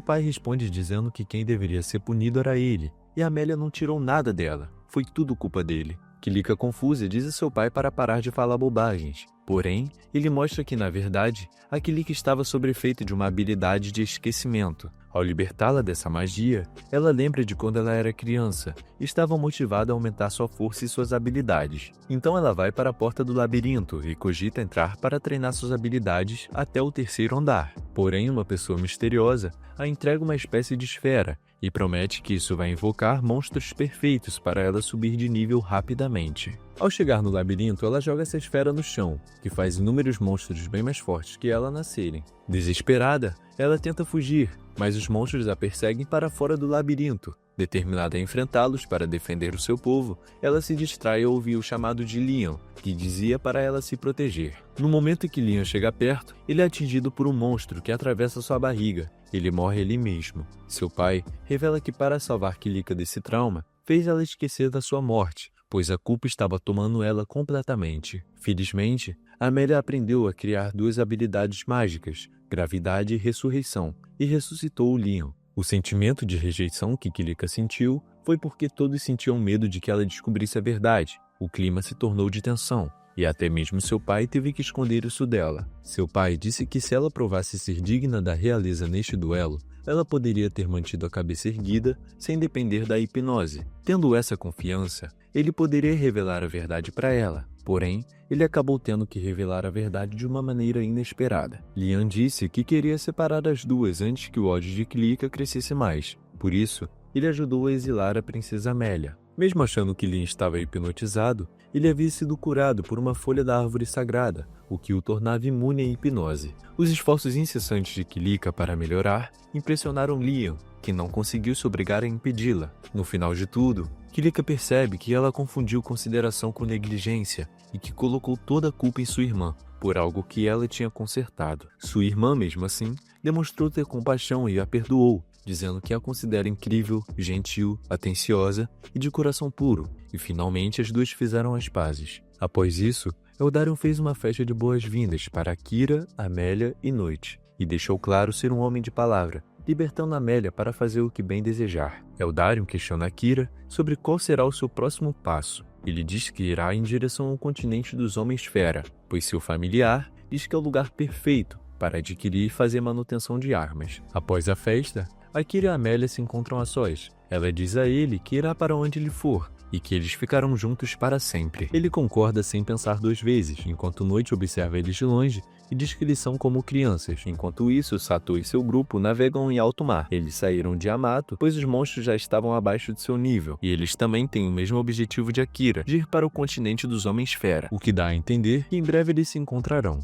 pai responde dizendo que quem deveria ser punido era ele, e Amélia não tirou nada dela, foi tudo culpa dele. Kilika, confusa, diz a seu pai para parar de falar bobagens. Porém, ele mostra que, na verdade, a Kilika estava sob efeito de uma habilidade de esquecimento. Ao libertá-la dessa magia, ela lembra de quando ela era criança e estava motivada a aumentar sua força e suas habilidades. Então ela vai para a porta do labirinto e cogita entrar para treinar suas habilidades até o terceiro andar. Porém, uma pessoa misteriosa a entrega uma espécie de esfera e promete que isso vai invocar monstros perfeitos para ela subir de nível rapidamente. Ao chegar no labirinto, ela joga essa esfera no chão, que faz inúmeros monstros bem mais fortes que ela nascerem. Desesperada, ela tenta fugir, mas os monstros a perseguem para fora do labirinto. Determinada a enfrentá-los para defender o seu povo, ela se distrai ao ouvir o chamado de Leon, que dizia para ela se proteger. No momento em que Leon chega perto, ele é atingido por um monstro que atravessa sua barriga. Ele morre ali mesmo. Seu pai revela que para salvar Kilika desse trauma, fez ela esquecer da sua morte, pois a culpa estava tomando ela completamente. Felizmente, Amélia aprendeu a criar duas habilidades mágicas, gravidade e ressurreição, e ressuscitou o Leon. O sentimento de rejeição que Kilika sentiu foi porque todos sentiam medo de que ela descobrisse a verdade. O clima se tornou de tensão, e até mesmo seu pai teve que esconder isso dela. Seu pai disse que se ela provasse ser digna da realeza neste duelo, ela poderia ter mantido a cabeça erguida sem depender da hipnose. Tendo essa confiança, ele poderia revelar a verdade para ela. Porém, ele acabou tendo que revelar a verdade de uma maneira inesperada. Leon disse que queria separar as duas antes que o ódio de Kilika crescesse mais. Por isso, ele ajudou a exilar a princesa Amélia. Mesmo achando que Leon estava hipnotizado, ele havia sido curado por uma folha da árvore sagrada, o que o tornava imune à hipnose. Os esforços incessantes de Kilika para melhorar impressionaram Leon, que não conseguiu se obrigar a impedi-la. No final de tudo, Kilika percebe que ela confundiu consideração com negligência e que colocou toda a culpa em sua irmã, por algo que ela tinha consertado. Sua irmã, mesmo assim, demonstrou ter compaixão e a perdoou, dizendo que a considera incrível, gentil, atenciosa e de coração puro, e finalmente as duas fizeram as pazes. Após isso, Eldarion fez uma festa de boas-vindas para Akira, Amélia e Noite, e deixou claro ser um homem de palavra, libertando Amélia para fazer o que bem desejar. Eldarion questiona Akira sobre qual será o seu próximo passo. Ele diz que irá em direção ao continente dos Homens-Fera, pois seu familiar diz que é o lugar perfeito para adquirir e fazer manutenção de armas. Após a festa, Akira e Amélia se encontram a sós. Ela diz a ele que irá para onde ele for e que eles ficarão juntos para sempre. Ele concorda sem pensar duas vezes, enquanto Noite observa eles de longe e diz que eles são como crianças. Enquanto isso, Sato e seu grupo navegam em alto mar. Eles saíram de Yamato, pois os monstros já estavam abaixo de seu nível, e eles também têm o mesmo objetivo de Akira, de ir para o continente dos Homens-Fera, o que dá a entender que em breve eles se encontrarão.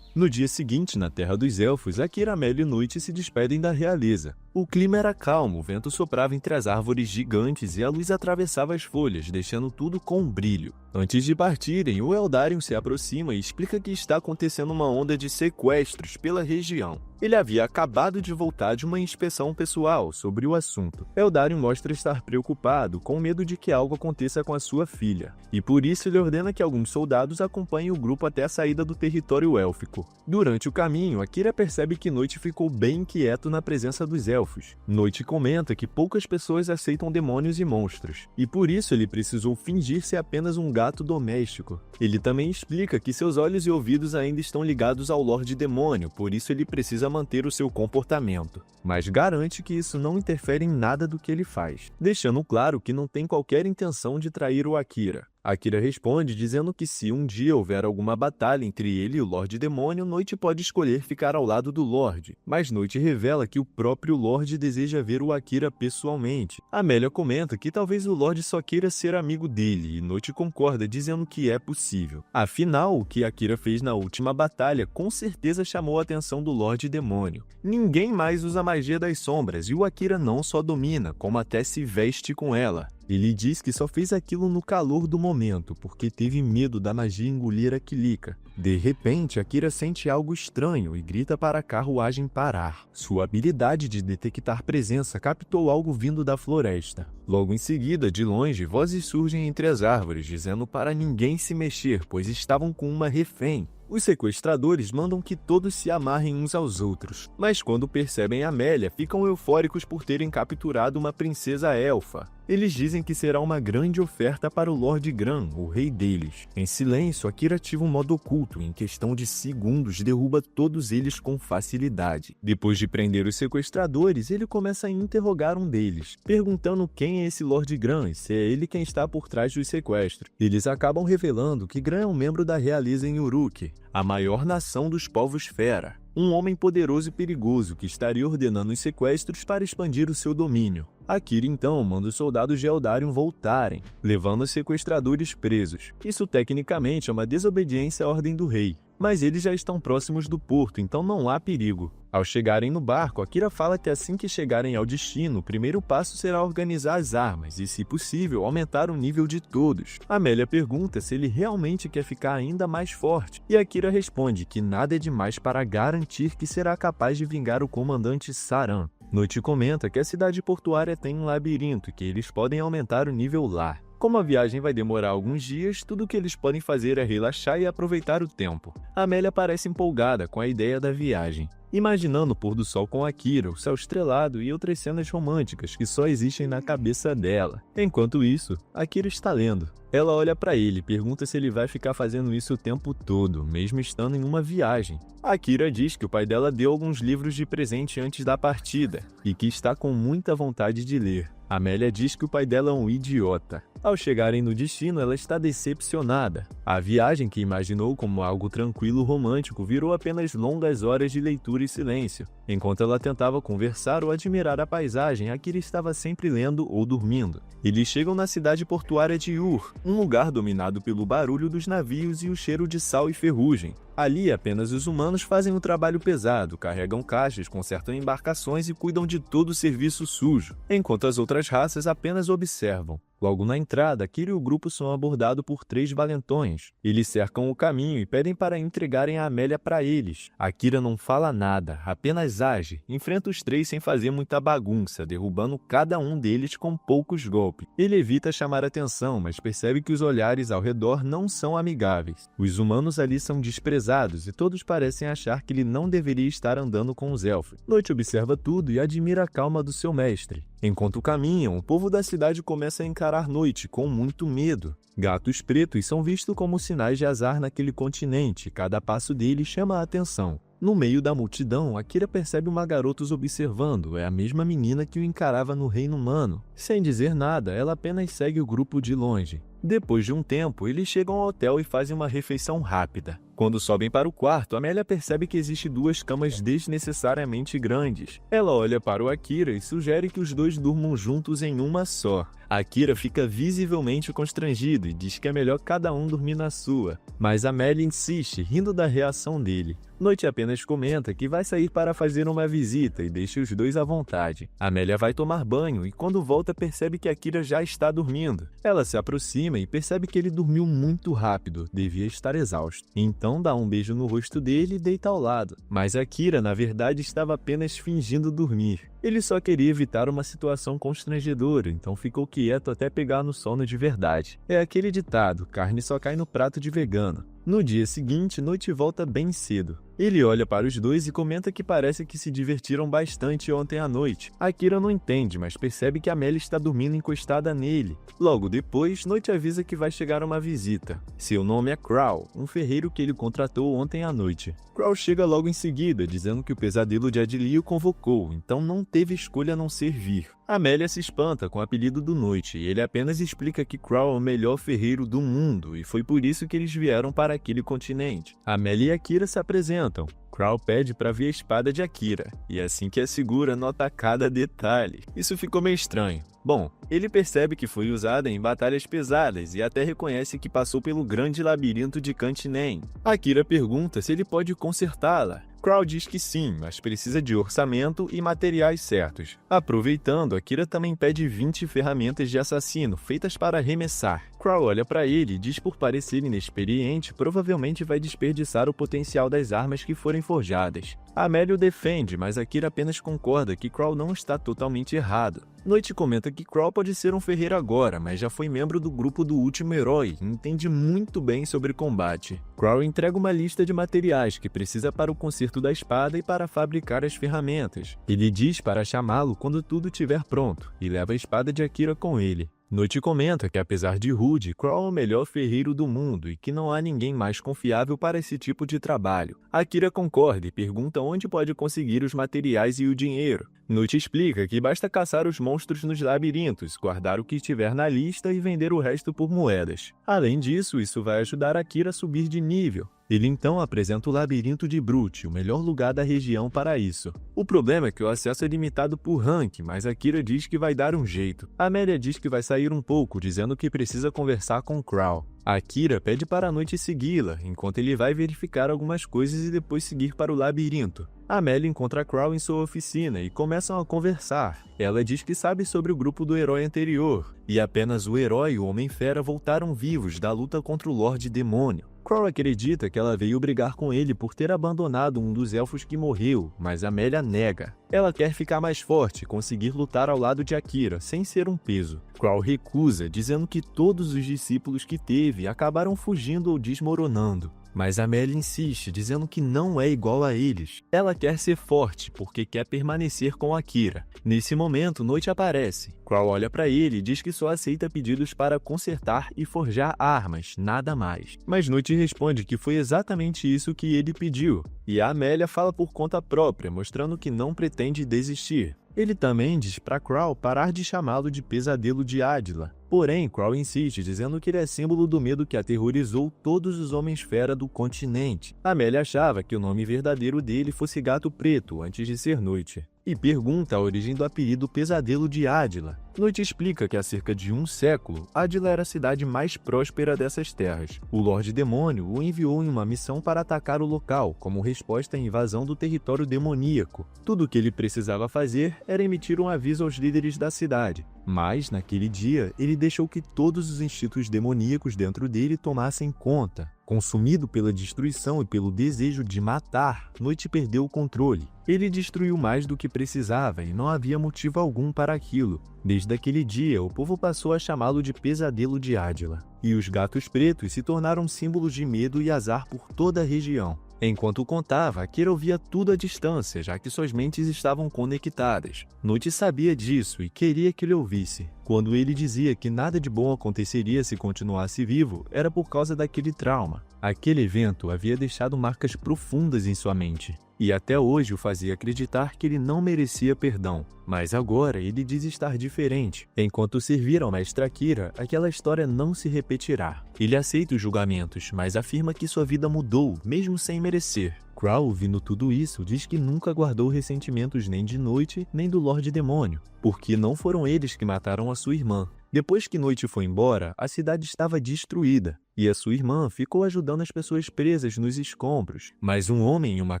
No dia seguinte, na Terra dos Elfos, Akira, Amélia e Noite se despedem da realeza. O clima era calmo, o vento soprava entre as árvores gigantes e a luz atravessava as folhas, deixando tudo com um brilho. Antes de partirem, o Eldarion se aproxima e explica que está acontecendo uma onda de sequestros pela região. Ele havia acabado de voltar de uma inspeção pessoal sobre o assunto. Eldarion mostra estar preocupado, com medo de que algo aconteça com a sua filha, e por isso ele ordena que alguns soldados acompanhem o grupo até a saída do território élfico. Durante o caminho, Akira percebe que Noite ficou bem inquieto na presença dos elfos. Noite comenta que poucas pessoas aceitam demônios e monstros, e por isso ele precisou fingir ser apenas um gato doméstico. Ele também explica que seus olhos e ouvidos ainda estão ligados ao Lorde Demônio, por isso ele precisa manter o seu comportamento, mas garante que isso não interfere em nada do que ele faz, deixando claro que não tem qualquer intenção de trair o Akira. Akira responde dizendo que se um dia houver alguma batalha entre ele e o Lorde Demônio, Noite pode escolher ficar ao lado do Lorde, mas Noite revela que o próprio Lorde deseja ver o Akira pessoalmente. Amélia comenta que talvez o Lorde só queira ser amigo dele, e Noite concorda dizendo que é possível. Afinal, o que Akira fez na última batalha com certeza chamou a atenção do Lorde Demônio. Ninguém mais usa magia das sombras, e o Akira não só domina, como até se veste com ela. Ele diz que só fez aquilo no calor do momento, porque teve medo da magia engolir a Kilika. De repente, Akira sente algo estranho e grita para a carruagem parar. Sua habilidade de detectar presença captou algo vindo da floresta. Logo em seguida, de longe, vozes surgem entre as árvores, dizendo para ninguém se mexer, pois estavam com uma refém. Os sequestradores mandam que todos se amarrem uns aos outros, mas quando percebem Amélia, ficam eufóricos por terem capturado uma princesa elfa. Eles dizem que será uma grande oferta para o Lord Gran, o rei deles. Em silêncio, Akira ativa um modo oculto e em questão de segundos derruba todos eles com facilidade. Depois de prender os sequestradores, ele começa a interrogar um deles, perguntando quem é esse Lord Gran e se é ele quem está por trás dos sequestros. Eles acabam revelando que Gran é um membro da realeza em Uruk, a maior nação dos povos fera. Um homem poderoso e perigoso que estaria ordenando os sequestros para expandir o seu domínio. Akira então manda os soldados de Eldarion voltarem, levando os sequestradores presos. Isso tecnicamente é uma desobediência à ordem do rei, mas eles já estão próximos do porto, então não há perigo. Ao chegarem no barco, Akira fala que assim que chegarem ao destino, o primeiro passo será organizar as armas e, se possível, aumentar o nível de todos. Amélia pergunta se ele realmente quer ficar ainda mais forte, e Akira responde que nada é demais para garantir que será capaz de vingar o comandante Saran. Noite comenta que a cidade portuária tem um labirinto e que eles podem aumentar o nível lá. Como a viagem vai demorar alguns dias, tudo o que eles podem fazer é relaxar e aproveitar o tempo. Amélia parece empolgada com a ideia da viagem, imaginando o pôr do sol com Akira, o céu estrelado e outras cenas românticas que só existem na cabeça dela. Enquanto isso, Akira está lendo. Ela olha para ele e pergunta se ele vai ficar fazendo isso o tempo todo, mesmo estando em uma viagem. Akira diz que o pai dela deu alguns livros de presente antes da partida e que está com muita vontade de ler. Amélia diz que o pai dela é um idiota. Ao chegarem no destino, ela está decepcionada. A viagem que imaginou como algo tranquilo e romântico virou apenas longas horas de leitura e silêncio. Enquanto ela tentava conversar ou admirar a paisagem, Akira estava sempre lendo ou dormindo. Eles chegam na cidade portuária de Ur, um lugar dominado pelo barulho dos navios e o cheiro de sal e ferrugem. Ali, apenas os humanos fazem o trabalho pesado, carregam caixas, consertam embarcações e cuidam de todo o serviço sujo, enquanto as outras raças apenas observam. Logo na entrada, Akira e o grupo são abordados por 3 valentões. Eles cercam o caminho e pedem para entregarem a Amélia para eles. Akira não fala nada, apenas age. Enfrenta os 3 sem fazer muita bagunça, derrubando cada um deles com poucos golpes. Ele evita chamar atenção, mas percebe que os olhares ao redor não são amigáveis. Os humanos ali são desprezados e todos parecem achar que ele não deveria estar andando com os elfos. Noite observa tudo e admira a calma do seu mestre. Enquanto caminham, o povo da cidade começa a encarar Noite com muito medo. Gatos pretos são vistos como sinais de azar naquele continente, e cada passo deles chama a atenção. No meio da multidão, Akira percebe uma garota os observando, é a mesma menina que o encarava no reino humano. Sem dizer nada, ela apenas segue o grupo de longe. Depois de um tempo, eles chegam ao hotel e fazem uma refeição rápida. Quando sobem para o quarto, Amélia percebe que existem 2 camas desnecessariamente grandes. Ela olha para o Akira e sugere que os 2 durmam juntos em uma só. Akira fica visivelmente constrangido e diz que é melhor cada um dormir na sua. Mas Amélia insiste, rindo da reação dele. Noite apenas comenta que vai sair para fazer uma visita e deixa os 2 à vontade. Amélia vai tomar banho e quando volta percebe que Akira já está dormindo. Ela se aproxima e percebe que ele dormiu muito rápido, devia estar exausto. Então dá um beijo no rosto dele e deita ao lado. Mas Akira, na verdade, estava apenas fingindo dormir. Ele só queria evitar uma situação constrangedora, então ficou quieto até pegar no sono de verdade. É aquele ditado, carne só cai no prato de vegano. No dia seguinte, Noite volta bem cedo. Ele olha para os 2 e comenta que parece que se divertiram bastante ontem à noite. Akira não entende, mas percebe que Amélia está dormindo encostada nele. Logo depois, Noite avisa que vai chegar uma visita. Seu nome é Crow, um ferreiro que ele contratou ontem à noite. Crow chega logo em seguida, dizendo que o pesadelo de Adili o convocou, então não teve escolha a não ser vir. Amélia se espanta com o apelido do Noite e ele apenas explica que Crow é o melhor ferreiro do mundo e foi por isso que eles vieram para aquele continente. Amélia e Akira se apresentam. Crow pede para ver a espada de Akira, e assim que a segura, nota cada detalhe. Isso ficou meio estranho. Bom, ele percebe que foi usada em batalhas pesadas e até reconhece que passou pelo grande labirinto de Cantinen. Akira pergunta se ele pode consertá-la, Crow diz que sim, mas precisa de orçamento e materiais certos. Aproveitando, Akira também pede 20 ferramentas de assassino feitas para arremessar. Crow olha para ele e diz por parecer inexperiente, provavelmente vai desperdiçar o potencial das armas que forem forjadas. Amélia o defende, mas Akira apenas concorda que Crow não está totalmente errado. Noite comenta que Crow pode ser um ferreiro agora, mas já foi membro do grupo do último herói e entende muito bem sobre combate. Crow entrega uma lista de materiais que precisa para o conserto da espada e para fabricar as ferramentas. Ele diz para chamá-lo quando tudo estiver pronto e leva a espada de Akira com ele. Noite comenta que, apesar de rude, Crow é o melhor ferreiro do mundo e que não há ninguém mais confiável para esse tipo de trabalho. Akira concorda e pergunta onde pode conseguir os materiais e o dinheiro. Noite explica que basta caçar os monstros nos labirintos, guardar o que estiver na lista e vender o resto por moedas. Além disso, isso vai ajudar Akira a subir de nível. Ele então apresenta o labirinto de Brute, o melhor lugar da região para isso. O problema é que o acesso é limitado por rank, mas Akira diz que vai dar um jeito. Amélia diz que vai sair um pouco, dizendo que precisa conversar com Crow. Akira pede para a Noite segui-la, enquanto ele vai verificar algumas coisas e depois seguir para o labirinto. Amélia encontra Crow em sua oficina e começam a conversar. Ela diz que sabe sobre o grupo do herói anterior, e apenas o herói e o Homem-Fera voltaram vivos da luta contra o Lorde Demônio. Crow acredita que ela veio brigar com ele por ter abandonado um dos elfos que morreu, mas Amélia nega. Ela quer ficar mais forte e conseguir lutar ao lado de Akira, sem ser um peso. Crow recusa, dizendo que todos os discípulos que teve acabaram fugindo ou desmoronando. Mas Amélia insiste, dizendo que não é igual a eles. Ela quer ser forte, porque quer permanecer com Akira. Nesse momento, Noite aparece. Crow olha para ele e diz que só aceita pedidos para consertar e forjar armas, nada mais. Mas Noite responde que foi exatamente isso que ele pediu. E a Amélia fala por conta própria, mostrando que não pretende desistir. Ele também diz para Crow parar de chamá-lo de Pesadelo de Ádila. Porém, Crow insiste, dizendo que ele é símbolo do medo que aterrorizou todos os Homens-Fera do continente. Amélia achava que o nome verdadeiro dele fosse Gato Preto, antes de ser Noite, e pergunta a origem do apelido Pesadelo de Ádila. Noite explica que há cerca de um século, Ádila era a cidade mais próspera dessas terras. O Lorde Demônio o enviou em uma missão para atacar o local, como resposta à invasão do território demoníaco. Tudo o que ele precisava fazer era emitir um aviso aos líderes da cidade. Mas, naquele dia, ele deixou que todos os instintos demoníacos dentro dele tomassem conta. Consumido pela destruição e pelo desejo de matar, Noite perdeu o controle. Ele destruiu mais do que precisava e não havia motivo algum para aquilo. Desde aquele dia, o povo passou a chamá-lo de Pesadelo de Ádila. E os gatos pretos se tornaram símbolos de medo e azar por toda a região. Enquanto contava, Akira ouvia tudo à distância, já que suas mentes estavam conectadas. Noite sabia disso e queria que ele ouvisse. Quando ele dizia que nada de bom aconteceria se continuasse vivo, era por causa daquele trauma. Aquele evento havia deixado marcas profundas em sua mente, e até hoje o fazia acreditar que ele não merecia perdão. Mas agora ele diz estar diferente. Enquanto servir ao mestre Akira, aquela história não se repetirá. Ele aceita os julgamentos, mas afirma que sua vida mudou, mesmo sem merecer. Crow, ouvindo tudo isso, diz que nunca guardou ressentimentos nem de Noite, nem do Lorde Demônio, porque não foram eles que mataram a sua irmã. Depois que Noite foi embora, a cidade estava destruída, e a sua irmã ficou ajudando as pessoas presas nos escombros. Mas um homem em uma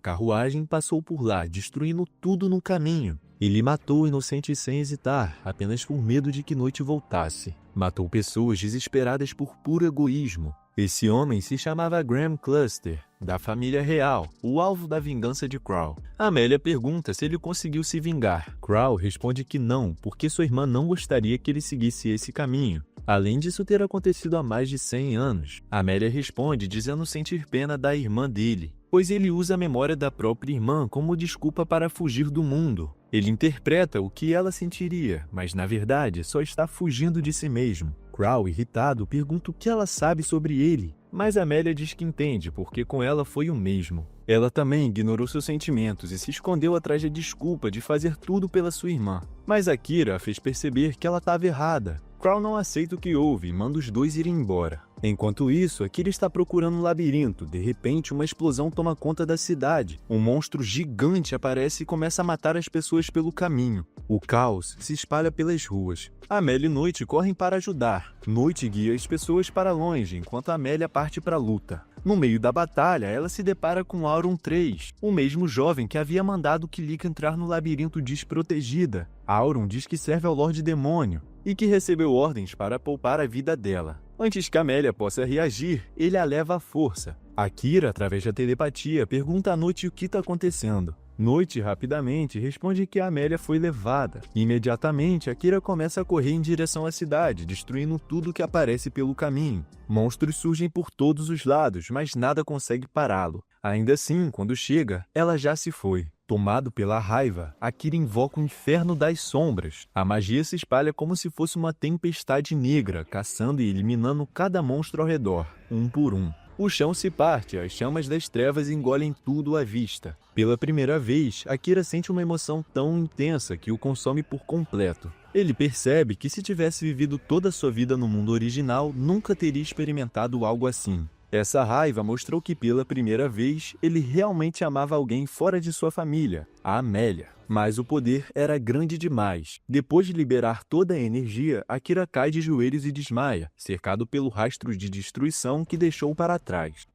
carruagem passou por lá, destruindo tudo no caminho. Ele matou o inocente sem hesitar, apenas por medo de que Noite voltasse. Matou pessoas desesperadas por puro egoísmo. Esse homem se chamava Graham Cluster, da família real, o alvo da vingança de Crow. Amélia pergunta se ele conseguiu se vingar. Crow responde que não, porque sua irmã não gostaria que ele seguisse esse caminho. Além disso ter acontecido há mais de 100 anos. Amélia responde dizendo sentir pena da irmã dele, pois ele usa a memória da própria irmã como desculpa para fugir do mundo. Ele interpreta o que ela sentiria, mas na verdade só está fugindo de si mesmo. Crow, irritado, pergunta o que ela sabe sobre ele, mas Amélia diz que entende, porque com ela foi o mesmo. Ela também ignorou seus sentimentos e se escondeu atrás da desculpa de fazer tudo pela sua irmã. Mas Akira a fez perceber que ela estava errada. Crow não aceita o que houve e manda os dois irem embora. Enquanto isso, Akira está procurando um labirinto. De repente, uma explosão toma conta da cidade. Um monstro gigante aparece e começa a matar as pessoas pelo caminho. O caos se espalha pelas ruas. Amélia e Noite correm para ajudar. Noite guia as pessoas para longe, enquanto Amélia parte para a luta. No meio da batalha, ela se depara com Auron 3, o mesmo jovem que havia mandado Kilika entrar no labirinto desprotegida. Auron diz que serve ao Lorde Demônio e que recebeu ordens para poupar a vida dela. Antes que Amélia possa reagir, ele a leva à força. Akira, através da telepatia, pergunta à Noite o que está acontecendo. Noite rapidamente responde que a Amélia foi levada. Imediatamente, Akira começa a correr em direção à cidade, destruindo tudo que aparece pelo caminho. Monstros surgem por todos os lados, mas nada consegue pará-lo. Ainda assim, quando chega, ela já se foi. Tomado pela raiva, Akira invoca o inferno das sombras. A magia se espalha como se fosse uma tempestade negra, caçando e eliminando cada monstro ao redor, um por um. O chão se parte, as chamas das trevas engolem tudo à vista. Pela primeira vez, Akira sente uma emoção tão intensa que o consome por completo. Ele percebe que se tivesse vivido toda a sua vida no mundo original, nunca teria experimentado algo assim. Essa raiva mostrou que pela primeira vez ele realmente amava alguém fora de sua família, a Amélia. Mas o poder era grande demais. Depois de liberar toda a energia, Akira cai de joelhos e desmaia, cercado pelo rastro de destruição que deixou para trás.